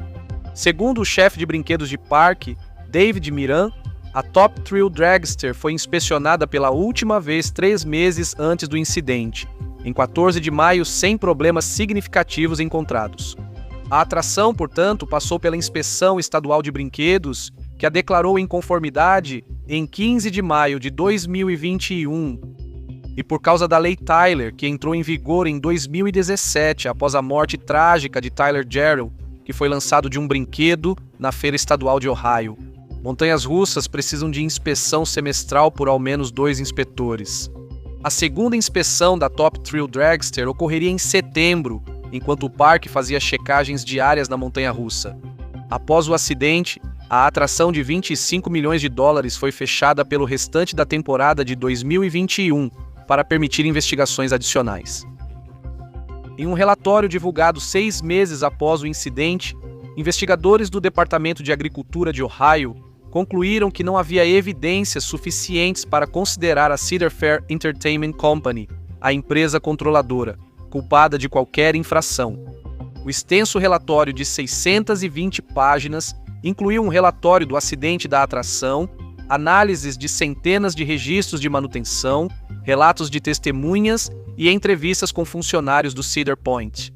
Segundo o chefe de brinquedos de parque, David Miran, a Top Thrill Dragster foi inspecionada pela última vez 3 meses antes do incidente, em 14 de maio, sem problemas significativos encontrados. A atração, portanto, passou pela inspeção estadual de brinquedos, que a declarou em conformidade em 15 de maio de 2021, e por causa da Lei Tyler, que entrou em vigor em 2017, após a morte trágica de Tyler Jarrell, que foi lançado de um brinquedo na Feira Estadual de Ohio. Montanhas russas precisam de inspeção semestral por ao menos 2 inspetores. A segunda inspeção da Top Thrill Dragster ocorreria em setembro, enquanto o parque fazia checagens diárias na montanha-russa. Após o acidente, a atração de 25 milhões de dólares foi fechada pelo restante da temporada de 2021 para permitir investigações adicionais. Em um relatório divulgado 6 meses após o incidente, investigadores do Departamento de Agricultura de Ohio concluíram que não havia evidências suficientes para considerar a Cedar Fair Entertainment Company, a empresa controladora, culpada de qualquer infração. O extenso relatório de 620 páginas incluiu um relatório do acidente da atração, análises de centenas de registros de manutenção, relatos de testemunhas e entrevistas com funcionários do Cedar Point.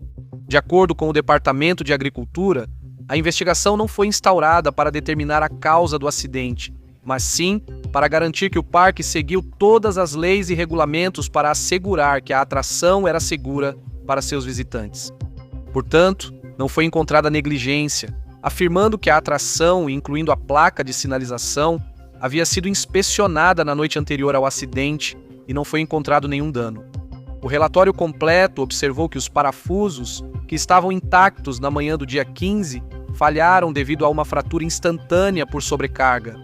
De acordo com o Departamento de Agricultura, a investigação não foi instaurada para determinar a causa do acidente, mas sim para garantir que o parque seguiu todas as leis e regulamentos para assegurar que a atração era segura para seus visitantes. Portanto, não foi encontrada negligência, afirmando que a atração, incluindo a placa de sinalização, havia sido inspecionada na noite anterior ao acidente e não foi encontrado nenhum dano. O relatório completo observou que os parafusos, que estavam intactos na manhã do dia 15, falharam devido a uma fratura instantânea por sobrecarga.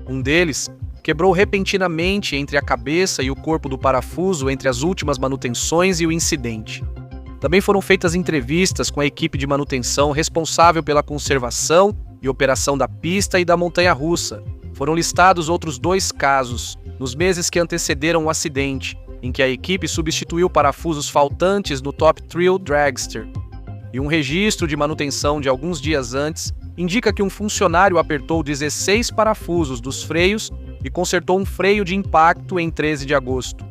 Um deles quebrou repentinamente entre a cabeça e o corpo do parafuso entre as últimas manutenções e o incidente. Também foram feitas entrevistas com a equipe de manutenção responsável pela conservação e operação da pista e da montanha-russa. Foram listados outros 2 casos, nos meses que antecederam o acidente, em que a equipe substituiu parafusos faltantes no Top Thrill Dragster. E um registro de manutenção de alguns dias antes indica que um funcionário apertou 16 parafusos dos freios e consertou um freio de impacto em 13 de agosto.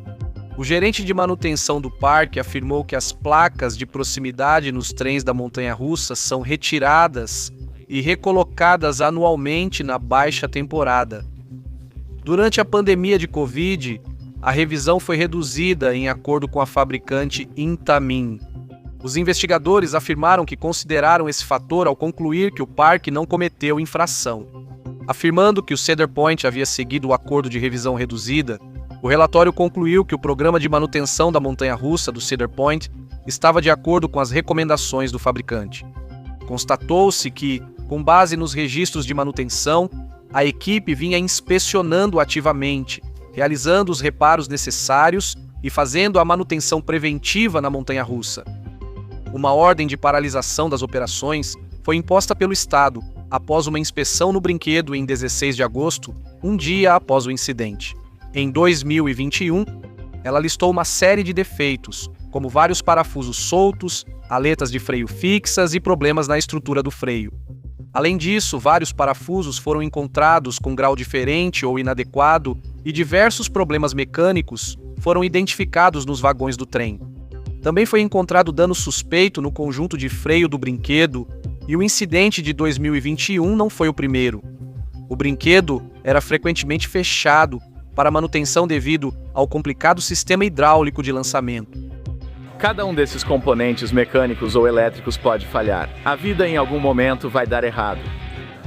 O gerente de manutenção do parque afirmou que as placas de proximidade nos trens da montanha-russa são retiradas e recolocadas anualmente na baixa temporada. Durante a pandemia de Covid, a revisão foi reduzida em acordo com a fabricante Intamin. Os investigadores afirmaram que consideraram esse fator ao concluir que o parque não cometeu infração. Afirmando que o Cedar Point havia seguido o acordo de revisão reduzida, o relatório concluiu que o programa de manutenção da montanha-russa do Cedar Point estava de acordo com as recomendações do fabricante. Constatou-se que, com base nos registros de manutenção, a equipe vinha inspecionando ativamente, realizando os reparos necessários e fazendo a manutenção preventiva na montanha-russa. Uma ordem de paralisação das operações foi imposta pelo Estado após uma inspeção no brinquedo em 16 de agosto, um dia após o incidente. Em 2021, ela listou uma série de defeitos, como vários parafusos soltos, aletas de freio fixas e problemas na estrutura do freio. Além disso, vários parafusos foram encontrados com grau diferente ou inadequado e diversos problemas mecânicos foram identificados nos vagões do trem. Também foi encontrado dano suspeito no conjunto de freio do brinquedo e o incidente de 2021 não foi o primeiro. O brinquedo era frequentemente fechado para manutenção devido ao complicado sistema hidráulico de lançamento. Cada um desses componentes mecânicos ou elétricos pode falhar. A vida em algum momento vai dar errado.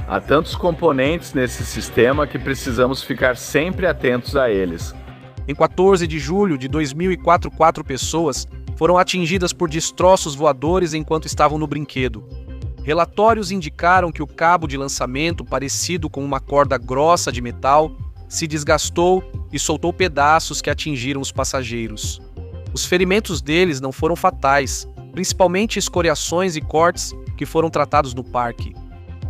Há tantos componentes nesse sistema que precisamos ficar sempre atentos a eles. Em 14 de julho de 2004, 4 pessoas foram atingidas por destroços voadores enquanto estavam no brinquedo. Relatórios indicaram que o cabo de lançamento, parecido com uma corda grossa de metal, se desgastou e soltou pedaços que atingiram os passageiros. Os ferimentos deles não foram fatais, principalmente escoriações e cortes que foram tratados no parque.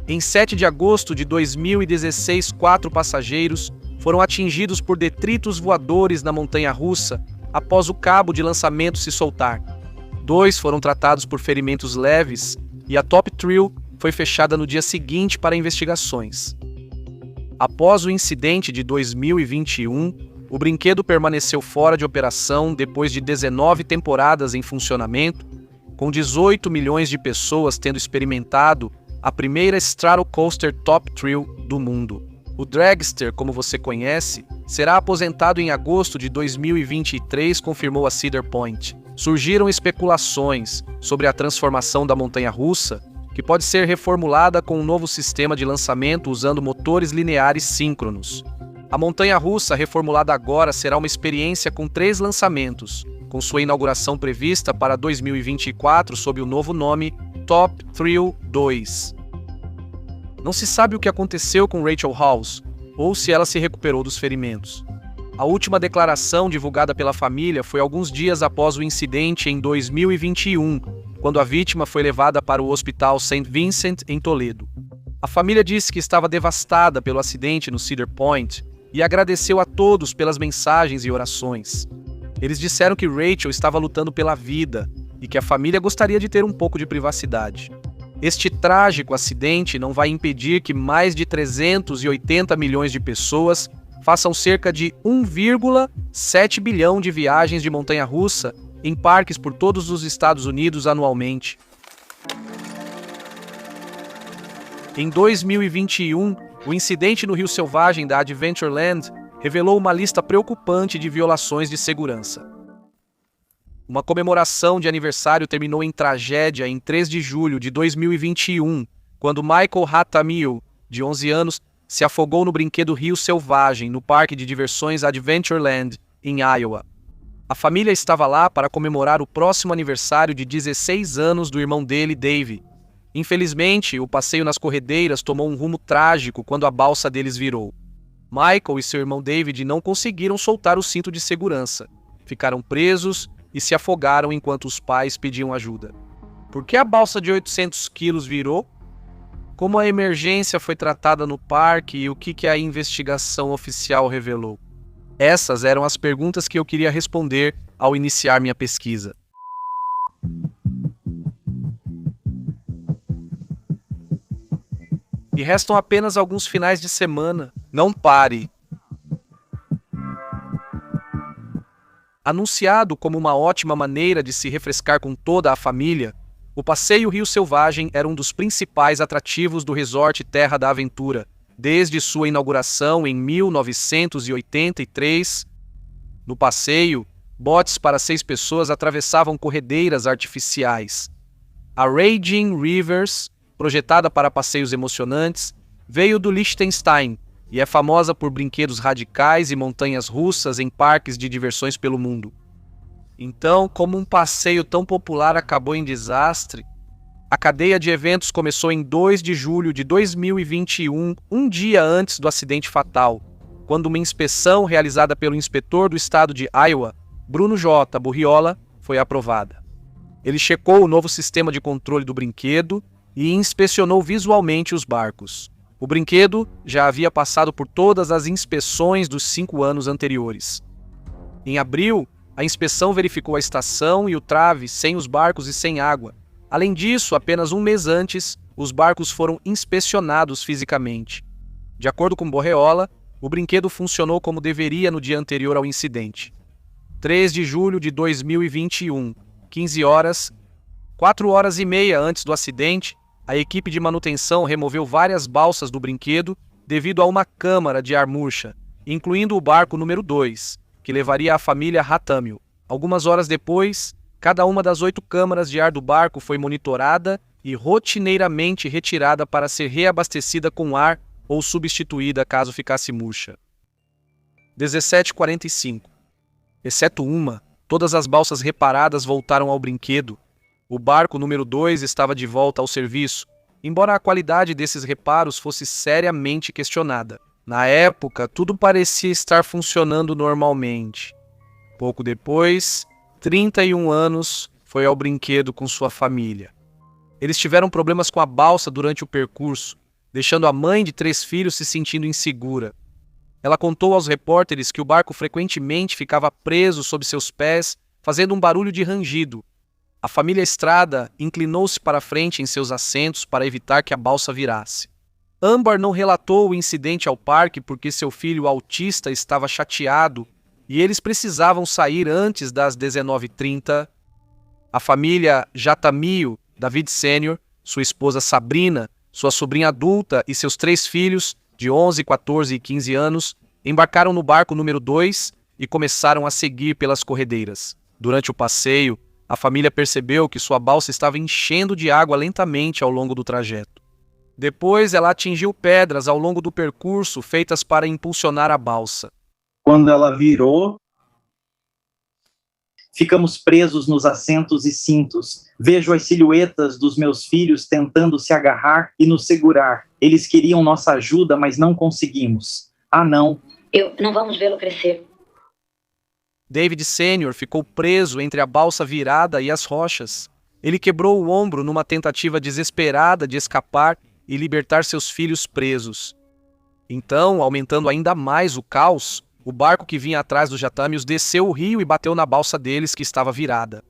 Em 7 de agosto de 2016, 4 passageiros foram atingidos por detritos voadores na montanha-russa após o cabo de lançamento se soltar. 2 foram tratados por ferimentos leves e a Top Thrill foi fechada no dia seguinte para investigações. Após o incidente de 2021, o brinquedo permaneceu fora de operação depois de 19 temporadas em funcionamento, com 18 milhões de pessoas tendo experimentado a primeira Stratocoaster Top Thrill do mundo. O Dragster, como você conhece, será aposentado em agosto de 2023, confirmou a Cedar Point. Surgiram especulações sobre a transformação da montanha-russa, que pode ser reformulada com um novo sistema de lançamento usando motores lineares síncronos. A montanha-russa reformulada agora será uma experiência com 3 lançamentos, com sua inauguração prevista para 2024 sob o novo nome Top Thrill 2. Não se sabe o que aconteceu com Rachel Hawes, ou se ela se recuperou dos ferimentos. A última declaração divulgada pela família foi alguns dias após o incidente em 2021, quando a vítima foi levada para o Hospital St. Vincent, em Toledo. A família disse que estava devastada pelo acidente no Cedar Point e agradeceu a todos pelas mensagens e orações. Eles disseram que Rachel estava lutando pela vida e que a família gostaria de ter um pouco de privacidade. Este trágico acidente não vai impedir que mais de 380 milhões de pessoas façam cerca de 1,7 bilhão de viagens de montanha-russa em parques por todos os Estados Unidos anualmente. Em 2021, o incidente no Rio Selvagem da Adventureland revelou uma lista preocupante de violações de segurança. Uma comemoração de aniversário terminou em tragédia em 3 de julho de 2021, quando Michael Hatamill, de 11 anos, se afogou no brinquedo Rio Selvagem, no parque de diversões Adventureland, em Iowa. A família estava lá para comemorar o próximo aniversário de 16 anos do irmão dele, Dave. Infelizmente, o passeio nas corredeiras tomou um rumo trágico quando a balsa deles virou. Michael e seu irmão David não conseguiram soltar o cinto de segurança. Ficaram presos e se afogaram enquanto os pais pediam ajuda. Por que a balsa de 800 quilos virou? Como a emergência foi tratada no parque e o que a investigação oficial revelou? Essas eram as perguntas que eu queria responder ao iniciar minha pesquisa. E restam apenas alguns finais de semana. Não pare! Anunciado como uma ótima maneira de se refrescar com toda a família, o passeio Rio Selvagem era um dos principais atrativos do Resort Terra da Aventura, desde sua inauguração em 1983. No passeio, botes para 6 pessoas atravessavam corredeiras artificiais. A Raging Rivers, projetada para passeios emocionantes, veio do Liechtenstein e é famosa por brinquedos radicais e montanhas russas em parques de diversões pelo mundo. Então, como um passeio tão popular acabou em desastre, a cadeia de eventos começou em 2 de julho de 2021, um dia antes do acidente fatal, quando uma inspeção realizada pelo inspetor do estado de Iowa, Bruno J. Burriola, foi aprovada. Ele checou o novo sistema de controle do brinquedo e inspecionou visualmente os barcos. O brinquedo já havia passado por todas as inspeções dos 5 anos anteriores. Em abril, a inspeção verificou a estação e o trave sem os barcos e sem água. Além disso, apenas um mês antes, os barcos foram inspecionados fisicamente. De acordo com Borreola, o brinquedo funcionou como deveria no dia anterior ao incidente. 3 de julho de 2021, 15 horas, 4 horas e meia antes do acidente, a equipe de manutenção removeu várias balsas do brinquedo devido a uma câmara de ar murcha, incluindo o barco número 2, que levaria a família Hatamill. Algumas horas depois, cada uma das 8 câmaras de ar do barco foi monitorada e rotineiramente retirada para ser reabastecida com ar ou substituída caso ficasse murcha. 17h45. Exceto uma, todas as balsas reparadas voltaram ao brinquedo. O barco número 2 estava de volta ao serviço, embora a qualidade desses reparos fosse seriamente questionada. Na época, tudo parecia estar funcionando normalmente. Pouco depois, 31 anos, foi ao brinquedo com sua família. Eles tiveram problemas com a balsa durante o percurso, deixando a mãe de 3 filhos se sentindo insegura. Ela contou aos repórteres que o barco frequentemente ficava preso sob seus pés, fazendo um barulho de rangido. A família Estrada inclinou-se para frente em seus assentos para evitar que a balsa virasse. Ambar não relatou o incidente ao parque porque seu filho autista estava chateado e eles precisavam sair antes das 19h30. A família Hatamill, David Sr., sua esposa Sabrina, sua sobrinha adulta e seus 3 filhos, de 11, 14 e 15 anos, embarcaram no barco número 2 e começaram a seguir pelas corredeiras. Durante o passeio, a família percebeu que sua balsa estava enchendo de água lentamente ao longo do trajeto. Depois, ela atingiu pedras ao longo do percurso feitas para impulsionar a balsa. Quando ela virou, ficamos presos nos assentos e cintos. Vejo as silhuetas dos meus filhos tentando se agarrar e nos segurar. Eles queriam nossa ajuda, mas não conseguimos. Ah, não. Não vamos vê-lo crescer. David Sênior ficou preso entre a balsa virada e as rochas. Ele quebrou o ombro numa tentativa desesperada de escapar e libertar seus filhos presos. Então, aumentando ainda mais o caos, o barco que vinha atrás dos Jatâmios desceu o rio e bateu na balsa deles, que estava virada.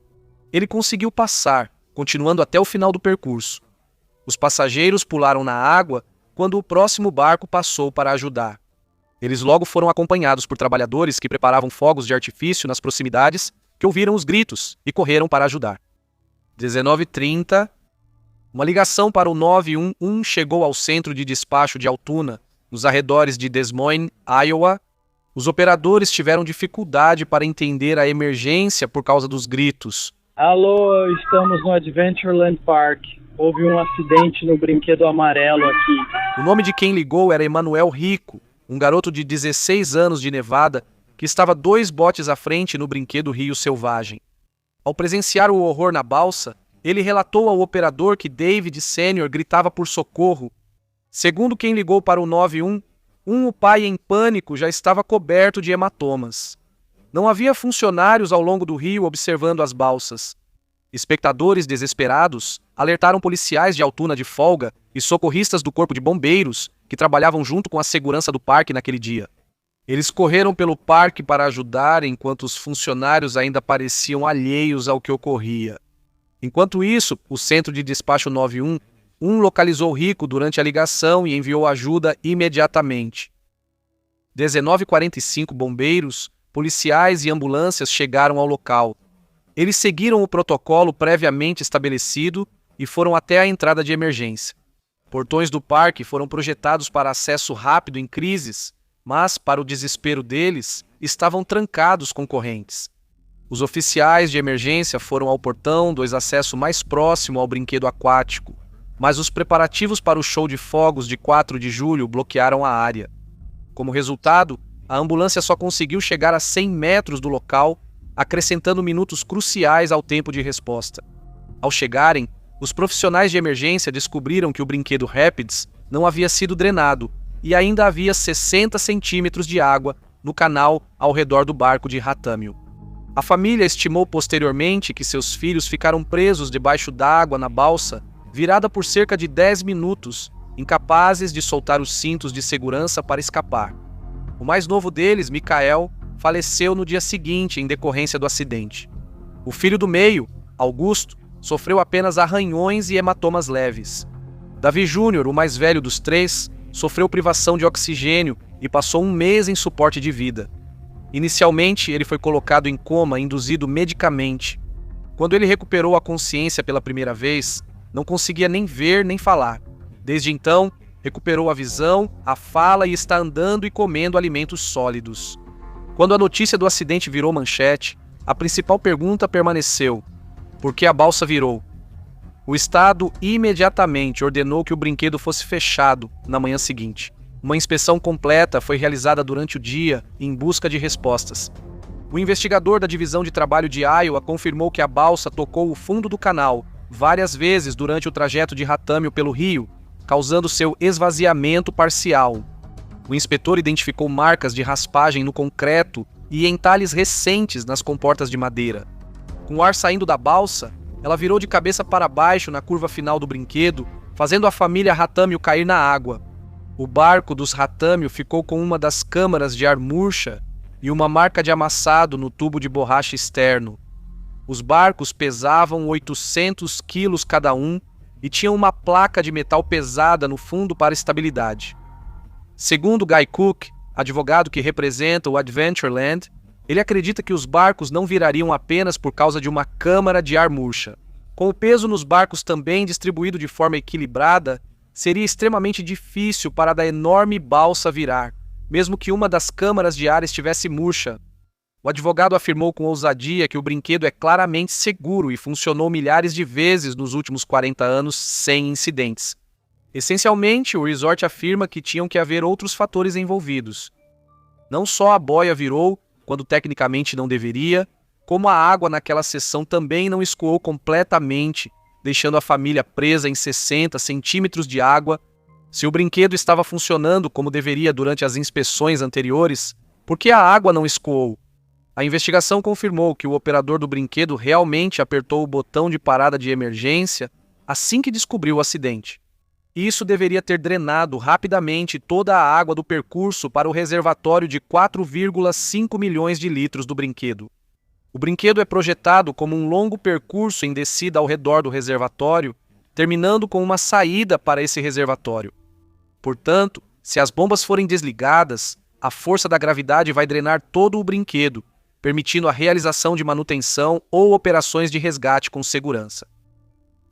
Ele conseguiu passar, continuando até o final do percurso. Os passageiros pularam na água quando o próximo barco passou para ajudar. Eles logo foram acompanhados por trabalhadores que preparavam fogos de artifício nas proximidades, que ouviram os gritos e correram para ajudar. 19h30, uma ligação para o 911 chegou ao centro de despacho de Altoona, nos arredores de Des Moines, Iowa. Os operadores tiveram dificuldade para entender a emergência por causa dos gritos. Alô, estamos no Adventureland Park. Houve um acidente no brinquedo amarelo aqui. O nome de quem ligou era Emanuel Rico, um garoto de 16 anos de Nevada que estava 2 botes à frente no brinquedo Rio Selvagem. Ao presenciar o horror na balsa, ele relatou ao operador que David Sênior gritava por socorro. Segundo quem ligou para o 911, o pai em pânico já estava coberto de hematomas. Não havia funcionários ao longo do rio observando as balsas. Espectadores desesperados alertaram policiais de Altoona de folga e socorristas do Corpo de Bombeiros que trabalhavam junto com a segurança do parque naquele dia. Eles correram pelo parque para ajudar enquanto os funcionários ainda pareciam alheios ao que ocorria. Enquanto isso, o centro de despacho 911 localizou Rico durante a ligação e enviou ajuda imediatamente. 19h45 bombeiros, policiais e ambulâncias chegaram ao local. Eles seguiram o protocolo previamente estabelecido e foram até a entrada de emergência. Portões do parque foram projetados para acesso rápido em crises, mas, para o desespero deles, estavam trancados com correntes. Os oficiais de emergência foram ao portão do acesso mais próximo ao brinquedo aquático, mas os preparativos para o show de fogos de 4 de julho bloquearam a área. Como resultado, a ambulância só conseguiu chegar a 100 metros do local, acrescentando minutos cruciais ao tempo de resposta. Ao chegarem, os profissionais de emergência descobriram que o brinquedo Rapids não havia sido drenado e ainda havia 60 centímetros de água no canal ao redor do barco de Hattamil. A família estimou posteriormente que seus filhos ficaram presos debaixo d'água na balsa, virada por cerca de 10 minutos, incapazes de soltar os cintos de segurança para escapar. O mais novo deles, Michael, faleceu no dia seguinte em decorrência do acidente. O filho do meio, Augusto, sofreu apenas arranhões e hematomas leves. Davi Júnior, o mais velho dos 3, sofreu privação de oxigênio e passou 1 mês em suporte de vida. Inicialmente, ele foi colocado em coma induzido medicamente. Quando ele recuperou a consciência pela primeira vez, não conseguia nem ver nem falar. Desde então, recuperou a visão, a fala e está andando e comendo alimentos sólidos. Quando a notícia do acidente virou manchete, a principal pergunta permaneceu: por que a balsa virou? O Estado imediatamente ordenou que o brinquedo fosse fechado na manhã seguinte. Uma inspeção completa foi realizada durante o dia em busca de respostas. O investigador da Divisão de Trabalho de Iowa confirmou que a balsa tocou o fundo do canal várias vezes durante o trajeto de Hattamil pelo rio, causando seu esvaziamento parcial. O inspetor identificou marcas de raspagem no concreto e entalhes recentes nas comportas de madeira. Com o ar saindo da balsa, ela virou de cabeça para baixo na curva final do brinquedo, fazendo a família Hattamil cair na água. O barco dos Hattamil ficou com uma das câmaras de ar murcha e uma marca de amassado no tubo de borracha externo. Os barcos pesavam 800 quilos cada um e tinham uma placa de metal pesada no fundo para estabilidade. Segundo Guy Cook, advogado que representa o Adventureland, ele acredita que os barcos não virariam apenas por causa de uma câmara de ar murcha. Com o peso nos barcos também distribuído de forma equilibrada, seria extremamente difícil para a enorme balsa virar, mesmo que uma das câmaras de ar estivesse murcha. O advogado afirmou com ousadia que o brinquedo é claramente seguro e funcionou milhares de vezes nos últimos 40 anos sem incidentes. Essencialmente, o resort afirma que tinham que haver outros fatores envolvidos. Não só a boia virou, quando tecnicamente não deveria, como a água naquela seção também não escoou completamente, deixando a família presa em 60 centímetros de água, se o brinquedo estava funcionando como deveria durante as inspeções anteriores, por que a água não escoou? A investigação confirmou que o operador do brinquedo realmente apertou o botão de parada de emergência assim que descobriu o acidente. Isso deveria ter drenado rapidamente toda a água do percurso para o reservatório de 4,5 milhões de litros do brinquedo. O brinquedo é projetado como um longo percurso em descida ao redor do reservatório, terminando com uma saída para esse reservatório. Portanto, se as bombas forem desligadas, a força da gravidade vai drenar todo o brinquedo, permitindo a realização de manutenção ou operações de resgate com segurança.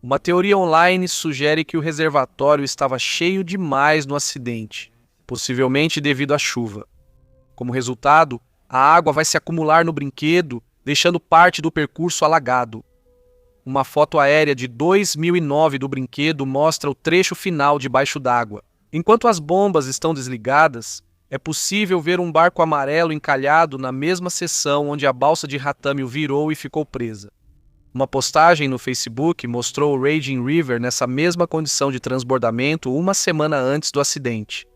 Uma teoria online sugere que o reservatório estava cheio demais no acidente, possivelmente devido à chuva. Como resultado, a água vai se acumular no brinquedo, deixando parte do percurso alagado. Uma foto aérea de 2009 do brinquedo mostra o trecho final debaixo d'água. Enquanto as bombas estão desligadas, é possível ver um barco amarelo encalhado na mesma seção onde a balsa de ratâmio virou e ficou presa. Uma postagem no Facebook mostrou o Raging River nessa mesma condição de transbordamento uma semana antes do acidente.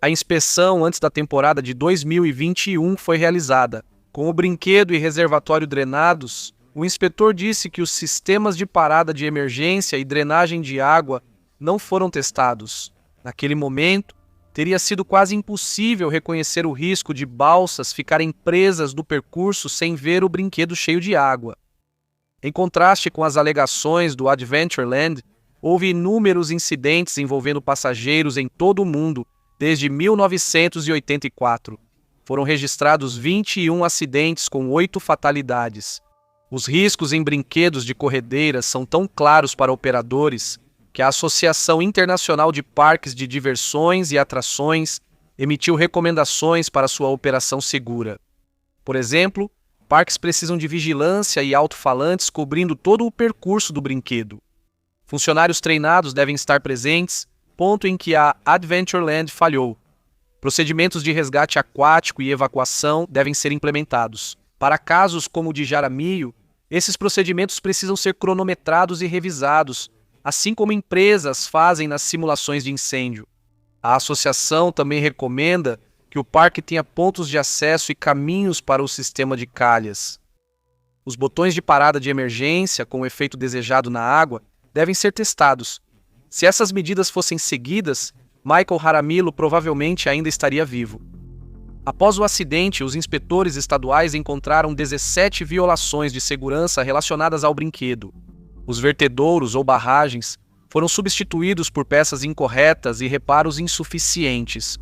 A inspeção antes da temporada de 2021 foi realizada. Com o brinquedo e reservatório drenados, o inspetor disse que os sistemas de parada de emergência e drenagem de água não foram testados. Naquele momento, teria sido quase impossível reconhecer o risco de balsas ficarem presas no percurso sem ver o brinquedo cheio de água. Em contraste com as alegações do Adventureland, houve inúmeros incidentes envolvendo passageiros em todo o mundo desde 1984. Foram registrados 21 acidentes com 8 fatalidades. Os riscos em brinquedos de corredeiras são tão claros para operadores que a Associação Internacional de Parques de Diversões e Atrações emitiu recomendações para sua operação segura. Por exemplo, parques precisam de vigilância e alto-falantes cobrindo todo o percurso do brinquedo. Funcionários treinados devem estar presentes, ponto em que a Adventureland falhou. Procedimentos de resgate aquático e evacuação devem ser implementados. Para casos como o de Jaramillo, esses procedimentos precisam ser cronometrados e revisados, assim como empresas fazem nas simulações de incêndio. A associação também recomenda que o parque tenha pontos de acesso e caminhos para o sistema de calhas. Os botões de parada de emergência, com o efeito desejado na água, devem ser testados. Se essas medidas fossem seguidas, Michael Jaramillo provavelmente ainda estaria vivo. Após o acidente, os inspetores estaduais encontraram 17 violações de segurança relacionadas ao brinquedo. Os vertedouros ou barragens foram substituídos por peças incorretas e reparos insuficientes.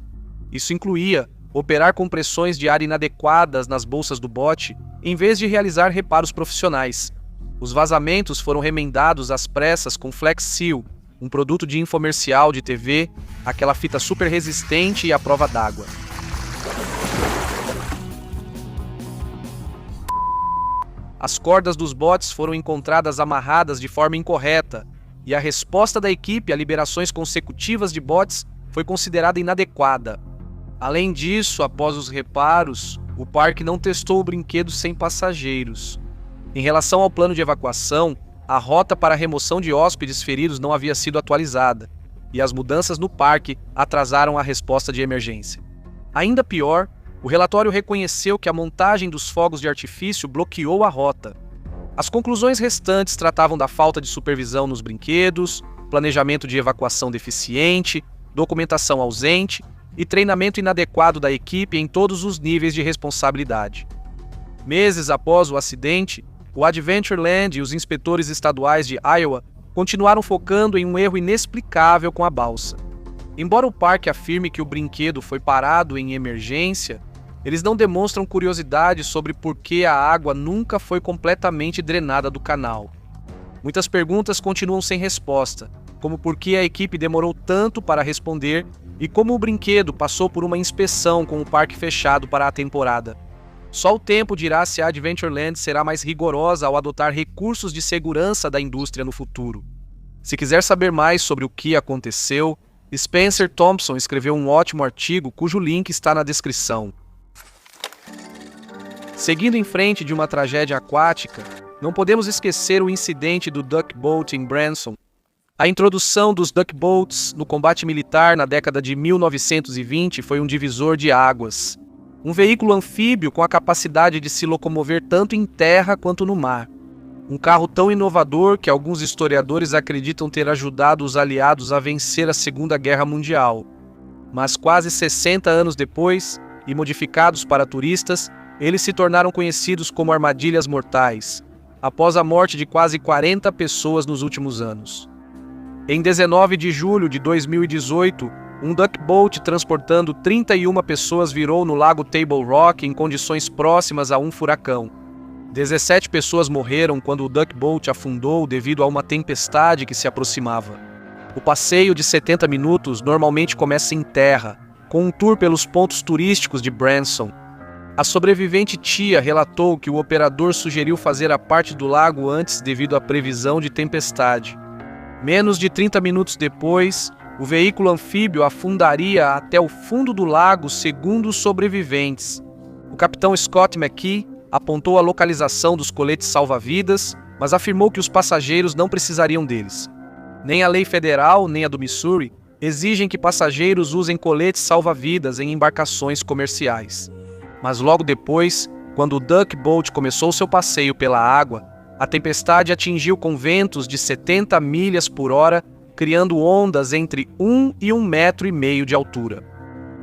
Isso incluía operar compressões de ar inadequadas nas bolsas do bote, em vez de realizar reparos profissionais. Os vazamentos foram remendados às pressas com Flex Seal, um produto de infomercial de TV, aquela fita super resistente e à prova d'água. As cordas dos botes foram encontradas amarradas de forma incorreta, e a resposta da equipe a liberações consecutivas de botes foi considerada inadequada. Além disso, após os reparos, o parque não testou o brinquedo sem passageiros. Em relação ao plano de evacuação, a rota para a remoção de hóspedes feridos não havia sido atualizada, e as mudanças no parque atrasaram a resposta de emergência. Ainda pior, o relatório reconheceu que a montagem dos fogos de artifício bloqueou a rota. As conclusões restantes tratavam da falta de supervisão nos brinquedos, planejamento de evacuação deficiente, documentação ausente e treinamento inadequado da equipe em todos os níveis de responsabilidade. Meses após o acidente, o Adventureland e os inspetores estaduais de Iowa continuaram focando em um erro inexplicável com a balsa. Embora o parque afirme que o brinquedo foi parado em emergência, eles não demonstram curiosidade sobre por que a água nunca foi completamente drenada do canal. Muitas perguntas continuam sem resposta, como por que a equipe demorou tanto para responder e como o brinquedo passou por uma inspeção com o parque fechado para a temporada. Só o tempo dirá se a Adventureland será mais rigorosa ao adotar recursos de segurança da indústria no futuro. Se quiser saber mais sobre o que aconteceu, Spencer Thompson escreveu um ótimo artigo cujo link está na descrição. Seguindo em frente de uma tragédia aquática, não podemos esquecer o incidente do Duck Boat em Branson. A introdução dos Duck Boats no combate militar na década de 1920 foi um divisor de águas. Um veículo anfíbio com a capacidade de se locomover tanto em terra quanto no mar. Um carro tão inovador que alguns historiadores acreditam ter ajudado os aliados a vencer a Segunda Guerra Mundial. Mas quase 60 anos depois, e modificados para turistas, eles se tornaram conhecidos como armadilhas mortais, após a morte de quase 40 pessoas nos últimos anos. Em 19 de julho de 2018, um Duck Boat transportando 31 pessoas virou no lago Table Rock em condições próximas a um furacão. 17 pessoas morreram quando o Duck Boat afundou devido a uma tempestade que se aproximava. O passeio de 70 minutos normalmente começa em terra, com um tour pelos pontos turísticos de Branson. A sobrevivente Tia relatou que o operador sugeriu fazer a parte do lago antes devido à previsão de tempestade. Menos de 30 minutos depois, o veículo anfíbio afundaria até o fundo do lago, segundo os sobreviventes. O capitão Scott McKee apontou a localização dos coletes salva-vidas, mas afirmou que os passageiros não precisariam deles. Nem a lei federal, nem a do Missouri exigem que passageiros usem coletes salva-vidas em embarcações comerciais. Mas logo depois, quando o Duck Boat começou seu passeio pela água, a tempestade atingiu com ventos de 70 milhas por hora, criando ondas entre 1 e 1,5 metros de altura.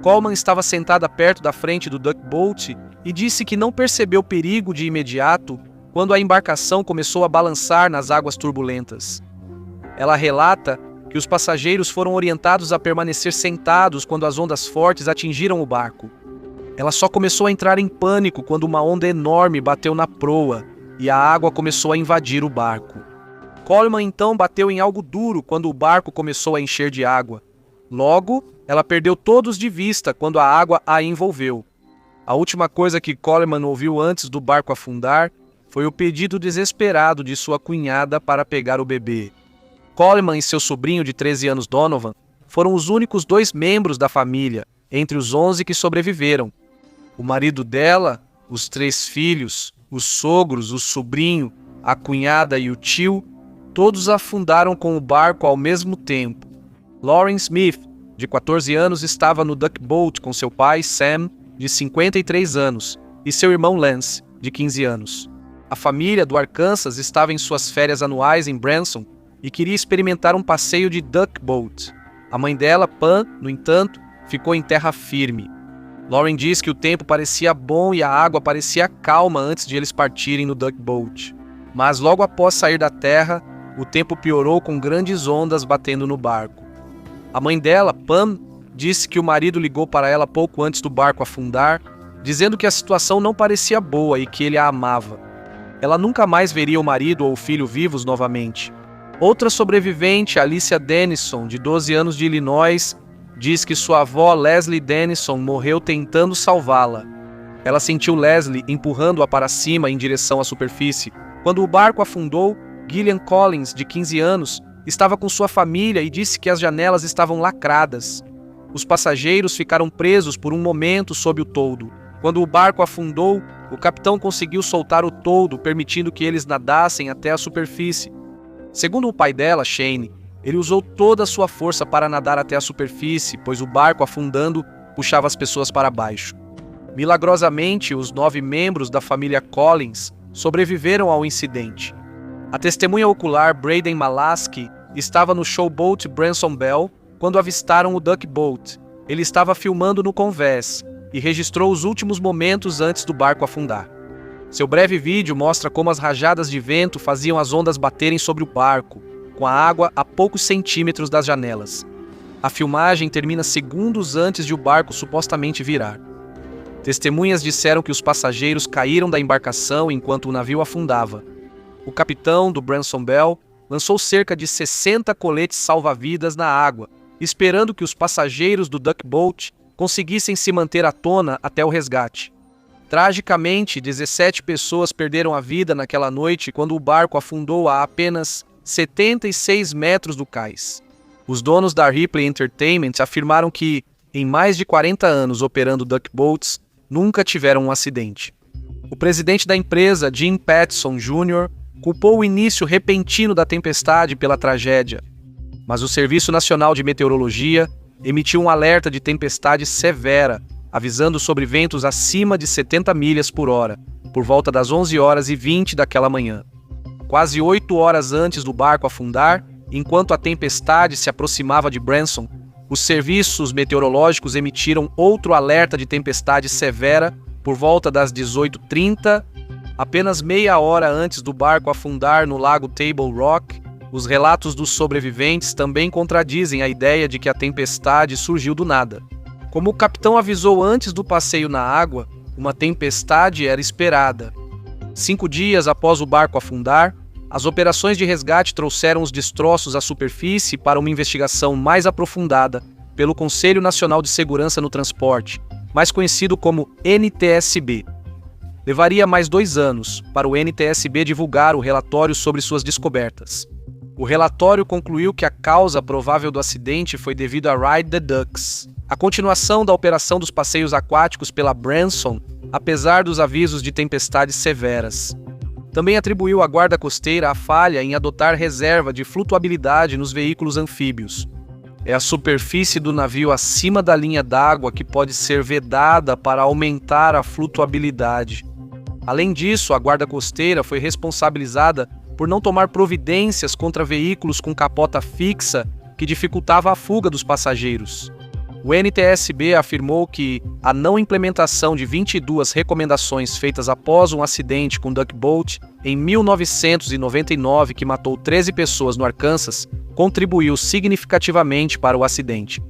Coleman estava sentada perto da frente do Duck Boat e disse que não percebeu perigo de imediato quando a embarcação começou a balançar nas águas turbulentas. Ela relata que os passageiros foram orientados a permanecer sentados quando as ondas fortes atingiram o barco. Ela só começou a entrar em pânico quando uma onda enorme bateu na proa e a água começou a invadir o barco. Coleman então bateu em algo duro quando o barco começou a encher de água. Logo, ela perdeu todos de vista quando a água a envolveu. A última coisa que Coleman ouviu antes do barco afundar foi o pedido desesperado de sua cunhada para pegar o bebê. Coleman e seu sobrinho de 13 anos Donovan foram os únicos 2 membros da família, entre os 11 que sobreviveram. O marido dela, os 3 filhos, os sogros, o sobrinho, a cunhada e o tio, todos afundaram com o barco ao mesmo tempo. Lauren Smith, de 14 anos, estava no Duck Boat com seu pai, Sam, de 53 anos, e seu irmão Lance, de 15 anos. A família do Arkansas estava em suas férias anuais em Branson e queria experimentar um passeio de Duck Boat. A mãe dela, Pam, no entanto, ficou em terra firme. Lauren diz que o tempo parecia bom e a água parecia calma antes de eles partirem no Duck Boat. Mas logo após sair da terra, o tempo piorou com grandes ondas batendo no barco. A mãe dela, Pam, disse que o marido ligou para ela pouco antes do barco afundar, dizendo que a situação não parecia boa e que ele a amava. Ela nunca mais veria o marido ou o filho vivos novamente. Outra sobrevivente, Alicia Dennison, de 12 anos de Illinois, diz que sua avó Leslie Dennison morreu tentando salvá-la. Ela sentiu Leslie empurrando-a para cima em direção à superfície. Quando o barco afundou, Gillian Collins, de 15 anos, estava com sua família e disse que as janelas estavam lacradas. Os passageiros ficaram presos por um momento sob o toldo. Quando o barco afundou, o capitão conseguiu soltar o toldo, permitindo que eles nadassem até a superfície. Segundo o pai dela, Shane, ele usou toda a sua força para nadar até a superfície, pois o barco afundando puxava as pessoas para baixo. Milagrosamente, os 9 membros da família Collins sobreviveram ao incidente. A testemunha ocular Braden Malaski estava no showboat Branson Bell quando avistaram o Duck Boat. Ele estava filmando no convés e registrou os últimos momentos antes do barco afundar. Seu breve vídeo mostra como as rajadas de vento faziam as ondas baterem sobre o barco, com a água a poucos centímetros das janelas. A filmagem termina segundos antes de o barco supostamente virar. Testemunhas disseram que os passageiros caíram da embarcação enquanto o navio afundava. O capitão do Branson Bell lançou cerca de 60 coletes salva-vidas na água, esperando que os passageiros do Duck Boat conseguissem se manter à tona até o resgate. Tragicamente, 17 pessoas perderam a vida naquela noite quando o barco afundou a apenas 76 metros do cais. Os donos da Ripley Entertainment afirmaram que, em mais de 40 anos operando Duck Boats, nunca tiveram um acidente. O presidente da empresa, Jim Pattison Jr., culpou o início repentino da tempestade pela tragédia, mas o Serviço Nacional de Meteorologia emitiu um alerta de tempestade severa, avisando sobre ventos acima de 70 milhas por hora, por volta das 11h20 daquela manhã. Quase 8 horas antes do barco afundar, enquanto a tempestade se aproximava de Branson, os serviços meteorológicos emitiram outro alerta de tempestade severa por volta das 18h30, apenas meia hora antes do barco afundar no lago Table Rock. Os relatos dos sobreviventes também contradizem a ideia de que a tempestade surgiu do nada. Como o capitão avisou antes do passeio na água, uma tempestade era esperada. 5 dias após o barco afundar, as operações de resgate trouxeram os destroços à superfície para uma investigação mais aprofundada pelo Conselho Nacional de Segurança no Transporte, mais conhecido como NTSB. Levaria mais 2 anos para o NTSB divulgar o relatório sobre suas descobertas. O relatório concluiu que a causa provável do acidente foi devido a Ride the Ducks, a continuação da operação dos passeios aquáticos pela Branson, apesar dos avisos de tempestades severas. Também atribuiu à guarda costeira a falha em adotar reserva de flutuabilidade nos veículos anfíbios. É a superfície do navio acima da linha d'água que pode ser vedada para aumentar a flutuabilidade. Além disso, a guarda costeira foi responsabilizada por não tomar providências contra veículos com capota fixa que dificultava a fuga dos passageiros. O NTSB afirmou que a não implementação de 22 recomendações feitas após um acidente com Duck Boat em 1999 que matou 13 pessoas no Arkansas contribuiu significativamente para o acidente.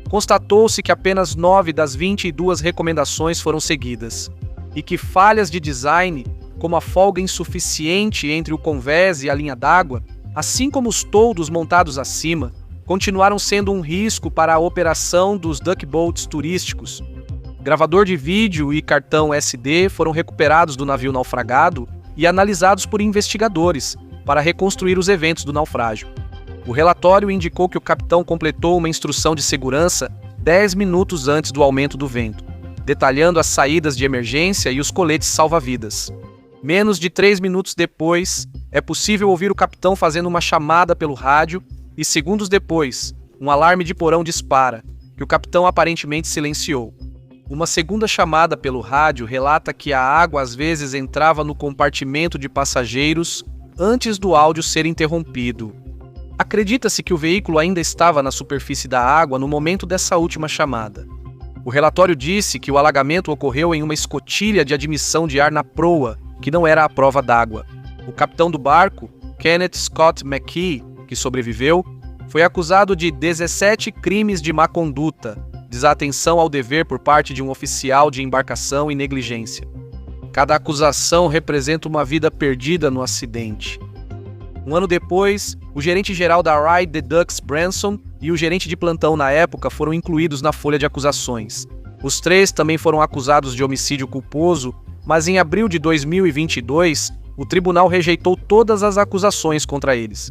Constatou-se que apenas 9 das 22 recomendações foram seguidas e que falhas de design, como a folga insuficiente entre o convés e a linha d'água, assim como os toldos montados acima, continuaram sendo um risco para a operação dos duck boats turísticos. Gravador de vídeo e cartão SD foram recuperados do navio naufragado e analisados por investigadores para reconstruir os eventos do naufrágio. O relatório indicou que o capitão completou uma instrução de segurança 10 minutos antes do aumento do vento, detalhando as saídas de emergência e os coletes salva-vidas. Menos de 3 minutos depois, é possível ouvir o capitão fazendo uma chamada pelo rádio e, segundos depois, um alarme de porão dispara, que o capitão aparentemente silenciou. Uma segunda chamada pelo rádio relata que a água às vezes entrava no compartimento de passageiros antes do áudio ser interrompido. Acredita-se que o veículo ainda estava na superfície da água no momento dessa última chamada. O relatório disse que o alagamento ocorreu em uma escotilha de admissão de ar na proa, que não era a prova d'água. O capitão do barco, Kenneth Scott McKee, que sobreviveu, foi acusado de 17 crimes de má conduta, desatenção ao dever por parte de um oficial de embarcação e negligência. Cada acusação representa uma vida perdida no acidente. Um ano depois, o gerente-geral da Ride the Ducks Branson e o gerente de plantão na época foram incluídos na folha de acusações. Os 3 também foram acusados de homicídio culposo, mas em abril de 2022, o tribunal rejeitou todas as acusações contra eles.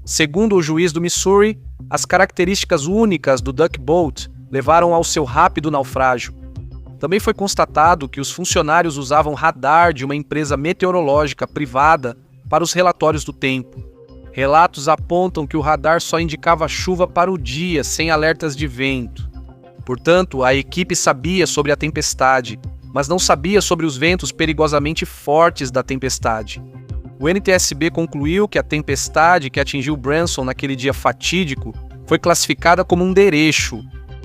Segundo o juiz do Missouri, as características únicas do Duck Boat levaram ao seu rápido naufrágio. Também foi constatado que os funcionários usavam radar de uma empresa meteorológica privada para os relatórios do tempo. Relatos apontam que o radar só indicava chuva para o dia, sem alertas de vento. Portanto, a equipe sabia sobre a tempestade, mas não sabia sobre os ventos perigosamente fortes da tempestade. O NTSB concluiu que a tempestade que atingiu Branson naquele dia fatídico foi classificada como um derecho,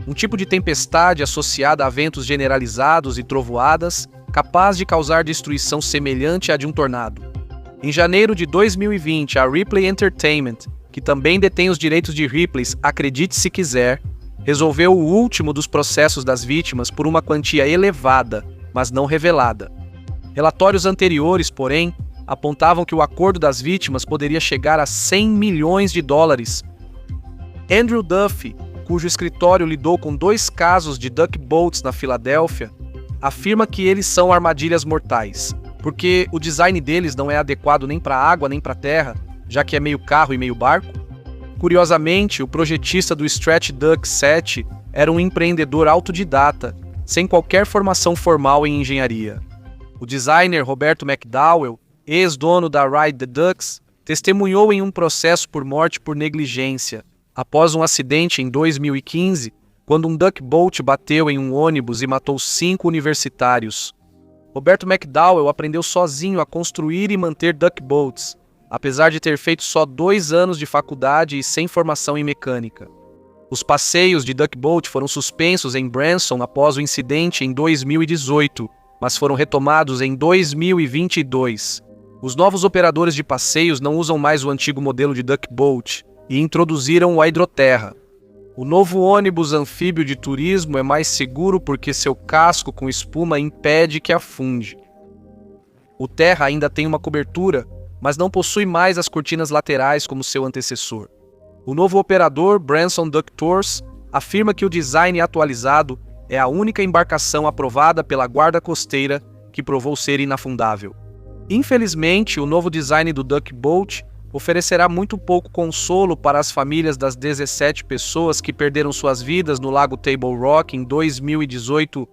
um tipo de tempestade associada a ventos generalizados e trovoadas, capaz de causar destruição semelhante à de um tornado. Em janeiro de 2020, a Ripley Entertainment, que também detém os direitos de Ripley's Acredite Se Quiser, resolveu o último dos processos das vítimas por uma quantia elevada, mas não revelada. Relatórios anteriores, porém, apontavam que o acordo das vítimas poderia chegar a 100 milhões de dólares. Andrew Duffy, cujo escritório lidou com 2 casos de duck boats na Filadélfia, afirma que eles são armadilhas mortais, porque o design deles não é adequado nem para água nem para terra, já que é meio carro e meio barco. Curiosamente, o projetista do Stretch Duck 7 era um empreendedor autodidata, sem qualquer formação formal em engenharia. O designer Roberto McDowell, ex-dono da Ride the Ducks, testemunhou em um processo por morte por negligência, após um acidente em 2015, quando um duck boat bateu em um ônibus e matou 5 universitários. Roberto McDowell aprendeu sozinho a construir e manter duck boats, apesar de ter feito só 2 anos de faculdade e sem formação em mecânica. Os passeios de duck boat foram suspensos em Branson após o incidente em 2018, mas foram retomados em 2022. Os novos operadores de passeios não usam mais o antigo modelo de duck boat e introduziram o hidroterra. O novo ônibus anfíbio de turismo é mais seguro porque seu casco com espuma impede que afunde. O terra ainda tem uma cobertura, mas não possui mais as cortinas laterais como seu antecessor. O novo operador, Branson Duck Tours, afirma que o design atualizado é a única embarcação aprovada pela Guarda Costeira que provou ser inafundável. Infelizmente, o novo design do Duck Boat oferecerá muito pouco consolo para as famílias das 17 pessoas que perderam suas vidas no Lago Table Rock em 2018,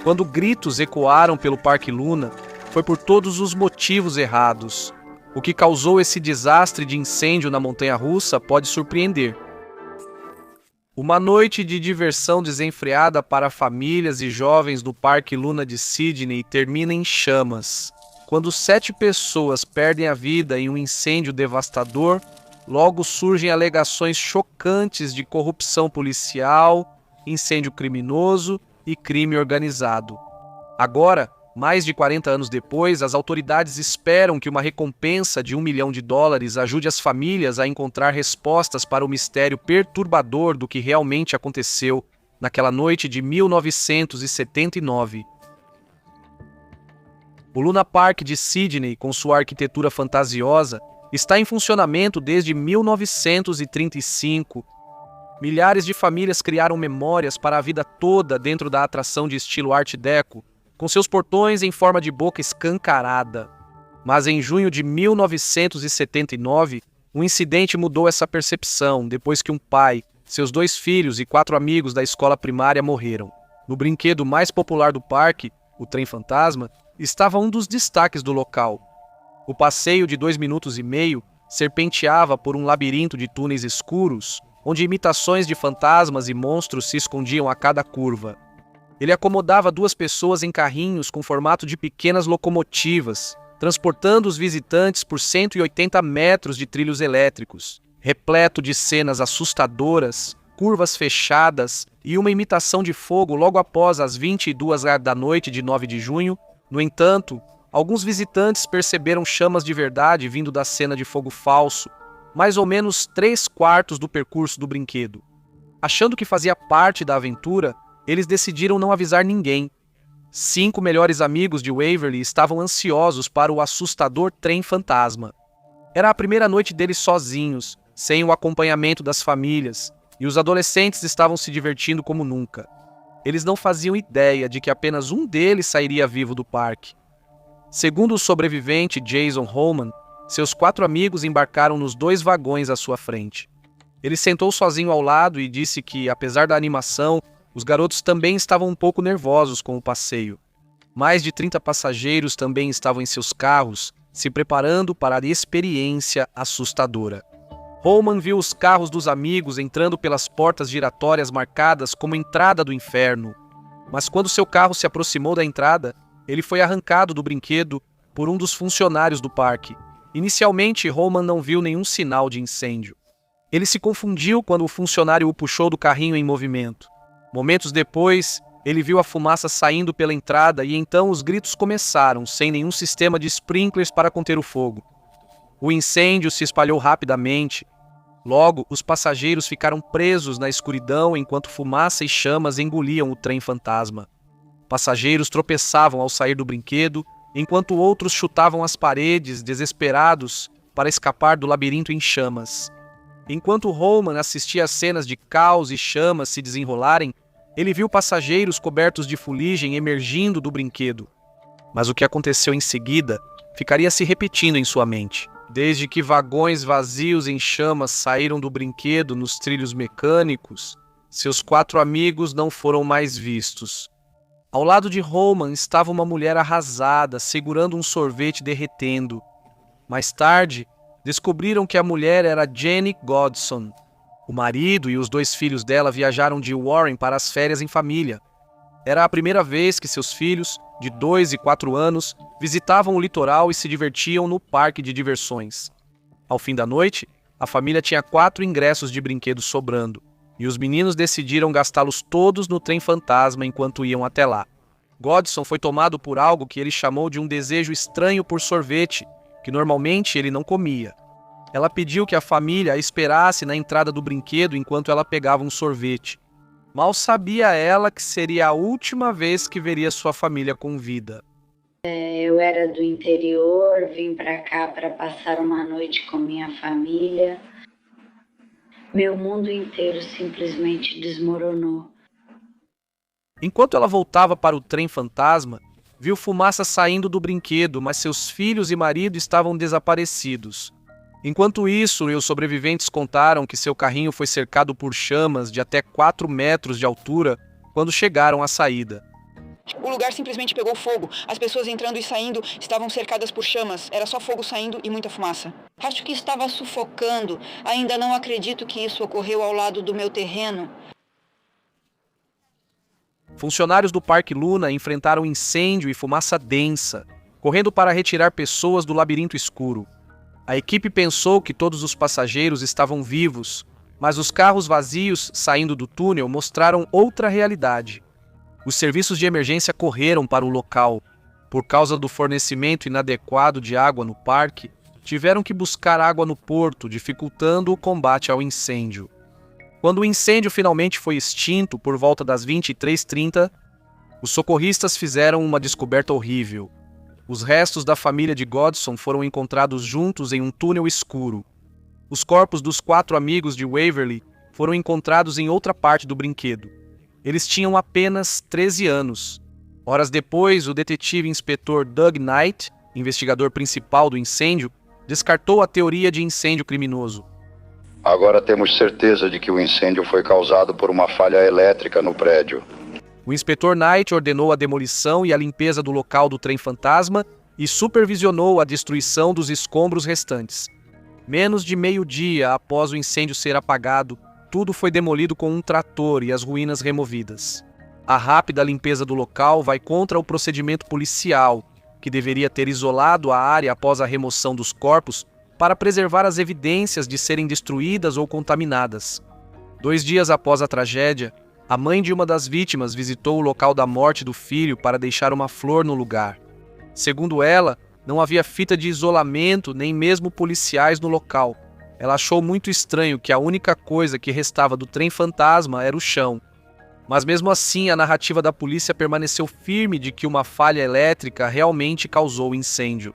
quando gritos ecoaram pelo Parque Luna. Foi por todos os motivos errados. O que causou esse desastre de incêndio na montanha-russa pode surpreender. Uma noite de diversão desenfreada para famílias e jovens do Parque Luna de Sydney termina em chamas. Quando 7 pessoas perdem a vida em um incêndio devastador, logo surgem alegações chocantes de corrupção policial, incêndio criminoso e crime organizado. Agora, mais de 40 anos depois, as autoridades esperam que uma recompensa de $1 milhão ajude as famílias a encontrar respostas para o mistério perturbador do que realmente aconteceu naquela noite de 1979. O Luna Park de Sydney, com sua arquitetura fantasiosa, está em funcionamento desde 1935. Milhares de famílias criaram memórias para a vida toda dentro da atração de estilo Art Deco, com seus portões em forma de boca escancarada. Mas em junho de 1979, um incidente mudou essa percepção depois que um pai, seus 2 filhos e 4 amigos da escola primária morreram. No brinquedo mais popular do parque, o Trem Fantasma, estava um dos destaques do local. O passeio de 2 minutos e meio serpenteava por um labirinto de túneis escuros, onde imitações de fantasmas e monstros se escondiam a cada curva. Ele acomodava 2 pessoas em carrinhos com formato de pequenas locomotivas, transportando os visitantes por 180 metros de trilhos elétricos, repleto de cenas assustadoras, curvas fechadas e uma imitação de fogo logo após as 22h da noite de 9 de junho. No entanto, alguns visitantes perceberam chamas de verdade vindo da cena de fogo falso, mais ou menos 3/4 do percurso do brinquedo. Achando que fazia parte da aventura, eles decidiram não avisar ninguém. 5 melhores amigos de Waverly estavam ansiosos para o assustador Trem Fantasma. Era a primeira noite deles sozinhos, sem o acompanhamento das famílias, e os adolescentes estavam se divertindo como nunca. Eles não faziam ideia de que apenas um deles sairia vivo do parque. Segundo o sobrevivente Jason Holman, seus 4 amigos embarcaram nos 2 vagões à sua frente. Ele sentou sozinho ao lado e disse que, apesar da animação, os garotos também estavam um pouco nervosos com o passeio. Mais de 30 passageiros também estavam em seus carros, se preparando para a experiência assustadora. Holman viu os carros dos amigos entrando pelas portas giratórias marcadas como entrada do inferno. Mas quando seu carro se aproximou da entrada, ele foi arrancado do brinquedo por um dos funcionários do parque. Inicialmente, Holman não viu nenhum sinal de incêndio. Ele se confundiu quando o funcionário o puxou do carrinho em movimento. Momentos depois, ele viu a fumaça saindo pela entrada e então os gritos começaram, sem nenhum sistema de sprinklers para conter o fogo. O incêndio se espalhou rapidamente. Logo, os passageiros ficaram presos na escuridão enquanto fumaça e chamas engoliam o Trem Fantasma. Passageiros tropeçavam ao sair do brinquedo, enquanto outros chutavam as paredes, desesperados, para escapar do labirinto em chamas. Enquanto Holman assistia às cenas de caos e chamas se desenrolarem, ele viu passageiros cobertos de fuligem emergindo do brinquedo. Mas o que aconteceu em seguida ficaria se repetindo em sua mente. Desde que vagões vazios em chamas saíram do brinquedo nos trilhos mecânicos, seus 4 amigos não foram mais vistos. Ao lado de Roman estava uma mulher arrasada, segurando um sorvete derretendo. Mais tarde, descobriram que a mulher era Jenny Godson. O marido e os 2 filhos dela viajaram de Warren para as férias em família. Era a primeira vez que seus filhos, de 2 e 4 anos, visitavam o litoral e se divertiam no parque de diversões. Ao fim da noite, a família tinha 4 ingressos de brinquedos sobrando, e os meninos decidiram gastá-los todos no trem fantasma enquanto iam até lá. Godson foi tomado por algo que ele chamou de um desejo estranho por sorvete, que normalmente ele não comia. Ela pediu que a família a esperasse na entrada do brinquedo enquanto ela pegava um sorvete. Mal sabia ela que seria a última vez que veria sua família com vida. Eu era do interior, vim pra cá para passar uma noite com minha família. Meu mundo inteiro simplesmente desmoronou. Enquanto ela voltava para o trem fantasma, viu fumaça saindo do brinquedo, mas seus filhos e marido estavam desaparecidos. Enquanto isso, os sobreviventes contaram que seu carrinho foi cercado por chamas de até 4 metros de altura quando chegaram à saída. O lugar simplesmente pegou fogo. As pessoas entrando e saindo estavam cercadas por chamas. Era só fogo saindo e muita fumaça. Acho que estava sufocando. Ainda não acredito que isso ocorreu ao lado do meu terreno. Funcionários do Parque Luna enfrentaram incêndio e fumaça densa, correndo para retirar pessoas do labirinto escuro. A equipe pensou que todos os passageiros estavam vivos, mas os carros vazios saindo do túnel mostraram outra realidade. Os serviços de emergência correram para o local. Por causa do fornecimento inadequado de água no parque, tiveram que buscar água no porto, dificultando o combate ao incêndio. Quando o incêndio finalmente foi extinto por volta das 23h30, os socorristas fizeram uma descoberta horrível. Os restos da família de Godson foram encontrados juntos em um túnel escuro. Os corpos dos 4 amigos de Waverly foram encontrados em outra parte do brinquedo. Eles tinham apenas 13 anos. Horas depois, o detetive inspetor Doug Knight, investigador principal do incêndio, descartou a teoria de incêndio criminoso. Agora temos certeza de que o incêndio foi causado por uma falha elétrica no prédio. O inspetor Knight ordenou a demolição e a limpeza do local do trem fantasma e supervisionou a destruição dos escombros restantes. Menos de meio-dia após o incêndio ser apagado, tudo foi demolido com um trator e as ruínas removidas. A rápida limpeza do local vai contra o procedimento policial, que deveria ter isolado a área após a remoção dos corpos para preservar as evidências de serem destruídas ou contaminadas. 2 dias após a tragédia, a mãe de uma das vítimas visitou o local da morte do filho para deixar uma flor no lugar. Segundo ela, não havia fita de isolamento nem mesmo policiais no local. Ela achou muito estranho que a única coisa que restava do trem fantasma era o chão. Mas mesmo assim, a narrativa da polícia permaneceu firme de que uma falha elétrica realmente causou o incêndio.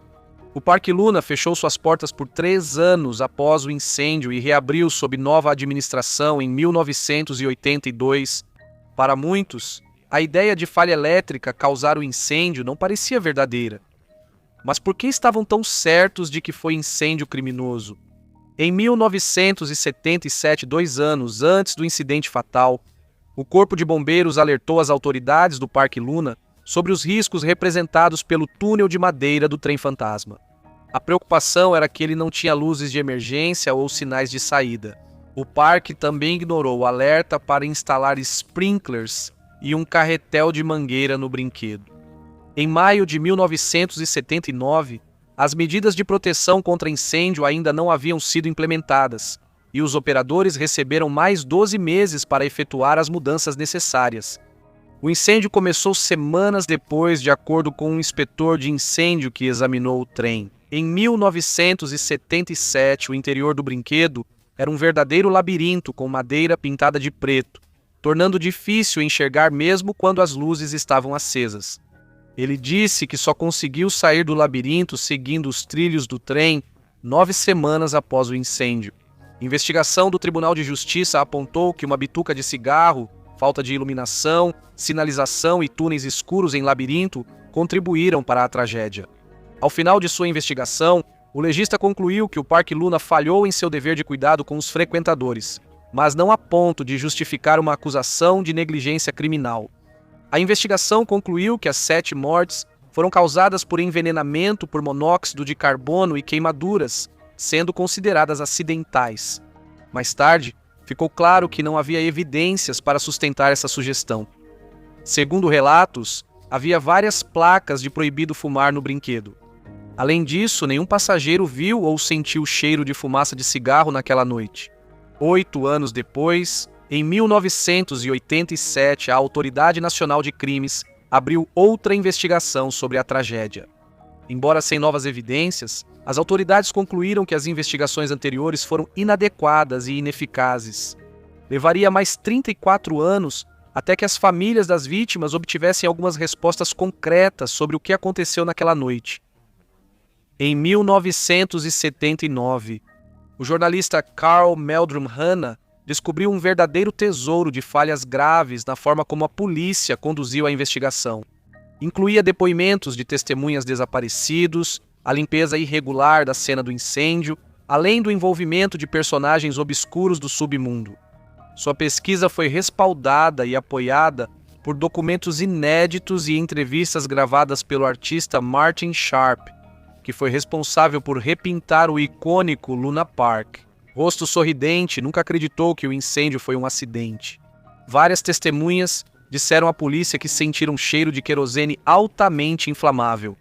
O Parque Luna fechou suas portas por 3 anos após o incêndio e reabriu sob nova administração em 1982. Para muitos, a ideia de falha elétrica causar o incêndio não parecia verdadeira. Mas por que estavam tão certos de que foi incêndio criminoso? Em 1977, 2 anos antes do incidente fatal, o Corpo de Bombeiros alertou as autoridades do Parque Luna sobre os riscos representados pelo túnel de madeira do trem fantasma. A preocupação era que ele não tinha luzes de emergência ou sinais de saída. O parque também ignorou o alerta para instalar sprinklers e um carretel de mangueira no brinquedo. Em maio de 1979, as medidas de proteção contra incêndio ainda não haviam sido implementadas, e os operadores receberam mais 12 meses para efetuar as mudanças necessárias. O incêndio começou semanas depois, de acordo com um inspetor de incêndio que examinou o trem. Em 1977, o interior do brinquedo era um verdadeiro labirinto com madeira pintada de preto, tornando difícil enxergar mesmo quando as luzes estavam acesas. Ele disse que só conseguiu sair do labirinto seguindo os trilhos do trem 9 semanas após o incêndio. Investigação do Tribunal de Justiça apontou que uma bituca de cigarro, falta de iluminação, sinalização e túneis escuros em labirinto contribuíram para a tragédia. Ao final de sua investigação, o legista concluiu que o Parque Luna falhou em seu dever de cuidado com os frequentadores, mas não a ponto de justificar uma acusação de negligência criminal. A investigação concluiu que as 7 mortes foram causadas por envenenamento por monóxido de carbono e queimaduras, sendo consideradas acidentais. Mais tarde, ficou claro que não havia evidências para sustentar essa sugestão. Segundo relatos, havia várias placas de proibido fumar no brinquedo. Além disso, nenhum passageiro viu ou sentiu o cheiro de fumaça de cigarro naquela noite. 8 anos depois, em 1987, a Autoridade Nacional de Crimes abriu outra investigação sobre a tragédia. Embora sem novas evidências, as autoridades concluíram que as investigações anteriores foram inadequadas e ineficazes. Levaria mais 34 anos até que as famílias das vítimas obtivessem algumas respostas concretas sobre o que aconteceu naquela noite. Em 1979, o jornalista Carl Meldrum Hanna descobriu um verdadeiro tesouro de falhas graves na forma como a polícia conduziu a investigação. Incluía depoimentos de testemunhas desaparecidos, a limpeza irregular da cena do incêndio, além do envolvimento de personagens obscuros do submundo. Sua pesquisa foi respaldada e apoiada por documentos inéditos e entrevistas gravadas pelo artista Martin Sharp, que foi responsável por repintar o icônico Luna Park. Rosto sorridente, nunca acreditou que o incêndio foi um acidente. Várias testemunhas disseram à polícia que sentiram um cheiro de querosene altamente inflamável,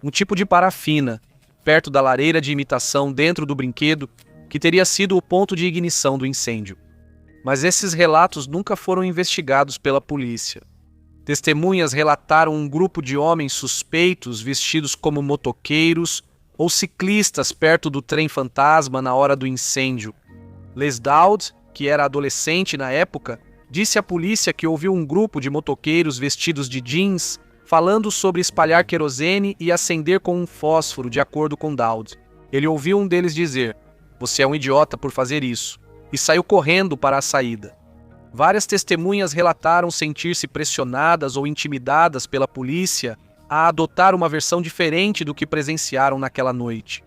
um tipo de parafina, perto da lareira de imitação dentro do brinquedo, que teria sido o ponto de ignição do incêndio. Mas esses relatos nunca foram investigados pela polícia. Testemunhas relataram um grupo de homens suspeitos vestidos como motoqueiros ou ciclistas perto do trem fantasma na hora do incêndio. Les Dowd, que era adolescente na época, disse à polícia que ouviu um grupo de motoqueiros vestidos de jeans falando sobre espalhar querosene e acender com um fósforo, de acordo com Dowd. Ele ouviu um deles dizer: "Você é um idiota por fazer isso", e saiu correndo para a saída. Várias testemunhas relataram sentir-se pressionadas ou intimidadas pela polícia a adotar uma versão diferente do que presenciaram naquela noite.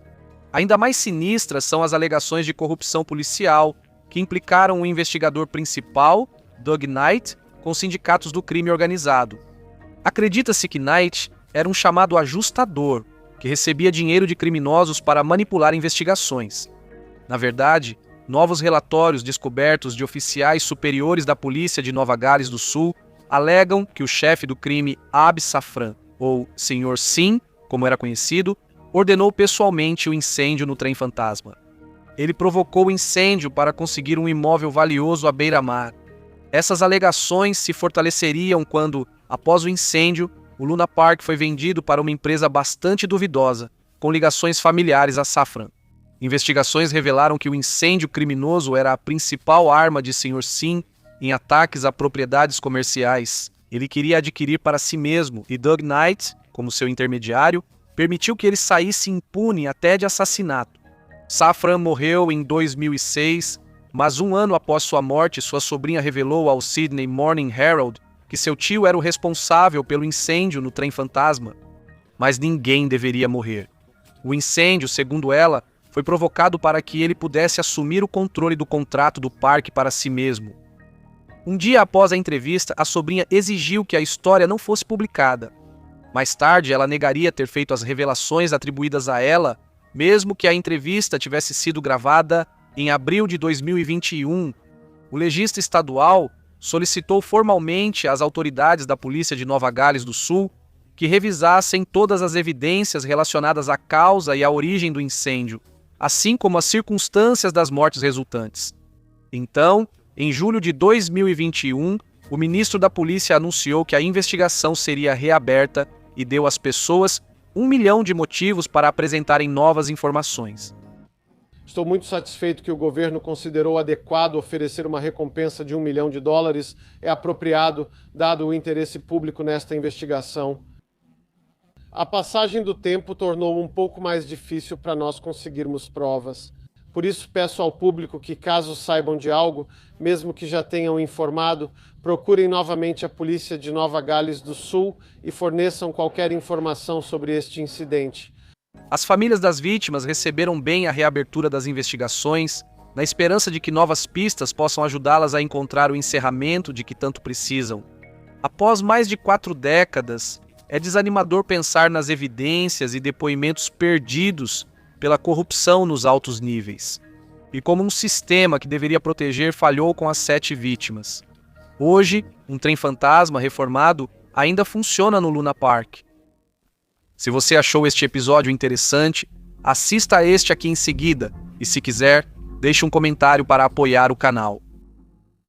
Ainda mais sinistras são as alegações de corrupção policial, que implicaram o investigador principal, Doug Knight, com sindicatos do crime organizado. Acredita-se que Knight era um chamado ajustador, que recebia dinheiro de criminosos para manipular investigações. Na verdade, novos relatórios descobertos de oficiais superiores da polícia de Nova Gales do Sul alegam que o chefe do crime, Ab Safran, ou Sr. Sim, como era conhecido, ordenou pessoalmente o incêndio no trem fantasma. Ele provocou o incêndio para conseguir um imóvel valioso à beira-mar. Essas alegações se fortaleceriam quando, após o incêndio, o Luna Park foi vendido para uma empresa bastante duvidosa, com ligações familiares a Safran. Investigações revelaram que o incêndio criminoso era a principal arma de Sr. Sim em ataques a propriedades comerciais. Ele queria adquirir para si mesmo e Doug Knight, como seu intermediário, permitiu que ele saísse impune até de assassinato. Safran morreu em 2006, mas um ano após sua morte, sua sobrinha revelou ao Sydney Morning Herald que seu tio era o responsável pelo incêndio no trem fantasma. Mas ninguém deveria morrer. O incêndio, segundo ela, foi provocado para que ele pudesse assumir o controle do contrato do parque para si mesmo. Um dia após a entrevista, a sobrinha exigiu que a história não fosse publicada. Mais tarde, ela negaria ter feito as revelações atribuídas a ela, mesmo que a entrevista tivesse sido gravada em abril de 2021. O legista estadual solicitou formalmente às autoridades da polícia de Nova Gales do Sul que revisassem todas as evidências relacionadas à causa e à origem do incêndio, assim como as circunstâncias das mortes resultantes. Então, em julho de 2021, o ministro da Polícia anunciou que a investigação seria reaberta e deu às pessoas 1 milhão de motivos para apresentarem novas informações. Estou muito satisfeito que o governo considerou adequado oferecer uma recompensa de $1 milhão. É apropriado, dado o interesse público nesta investigação. A passagem do tempo tornou um pouco mais difícil para nós conseguirmos provas. Por isso peço ao público que, caso saibam de algo, mesmo que já tenham informado, procurem novamente a polícia de Nova Gales do Sul e forneçam qualquer informação sobre este incidente. As famílias das vítimas receberam bem a reabertura das investigações, na esperança de que novas pistas possam ajudá-las a encontrar o encerramento de que tanto precisam. Após mais de 4 décadas, é desanimador pensar nas evidências e depoimentos perdidos pela corrupção nos altos níveis, e como um sistema que deveria proteger falhou com as 7 vítimas. Hoje, um trem fantasma reformado ainda funciona no Luna Park. Se você achou este episódio interessante, assista a este aqui em seguida e, se quiser, deixe um comentário para apoiar o canal.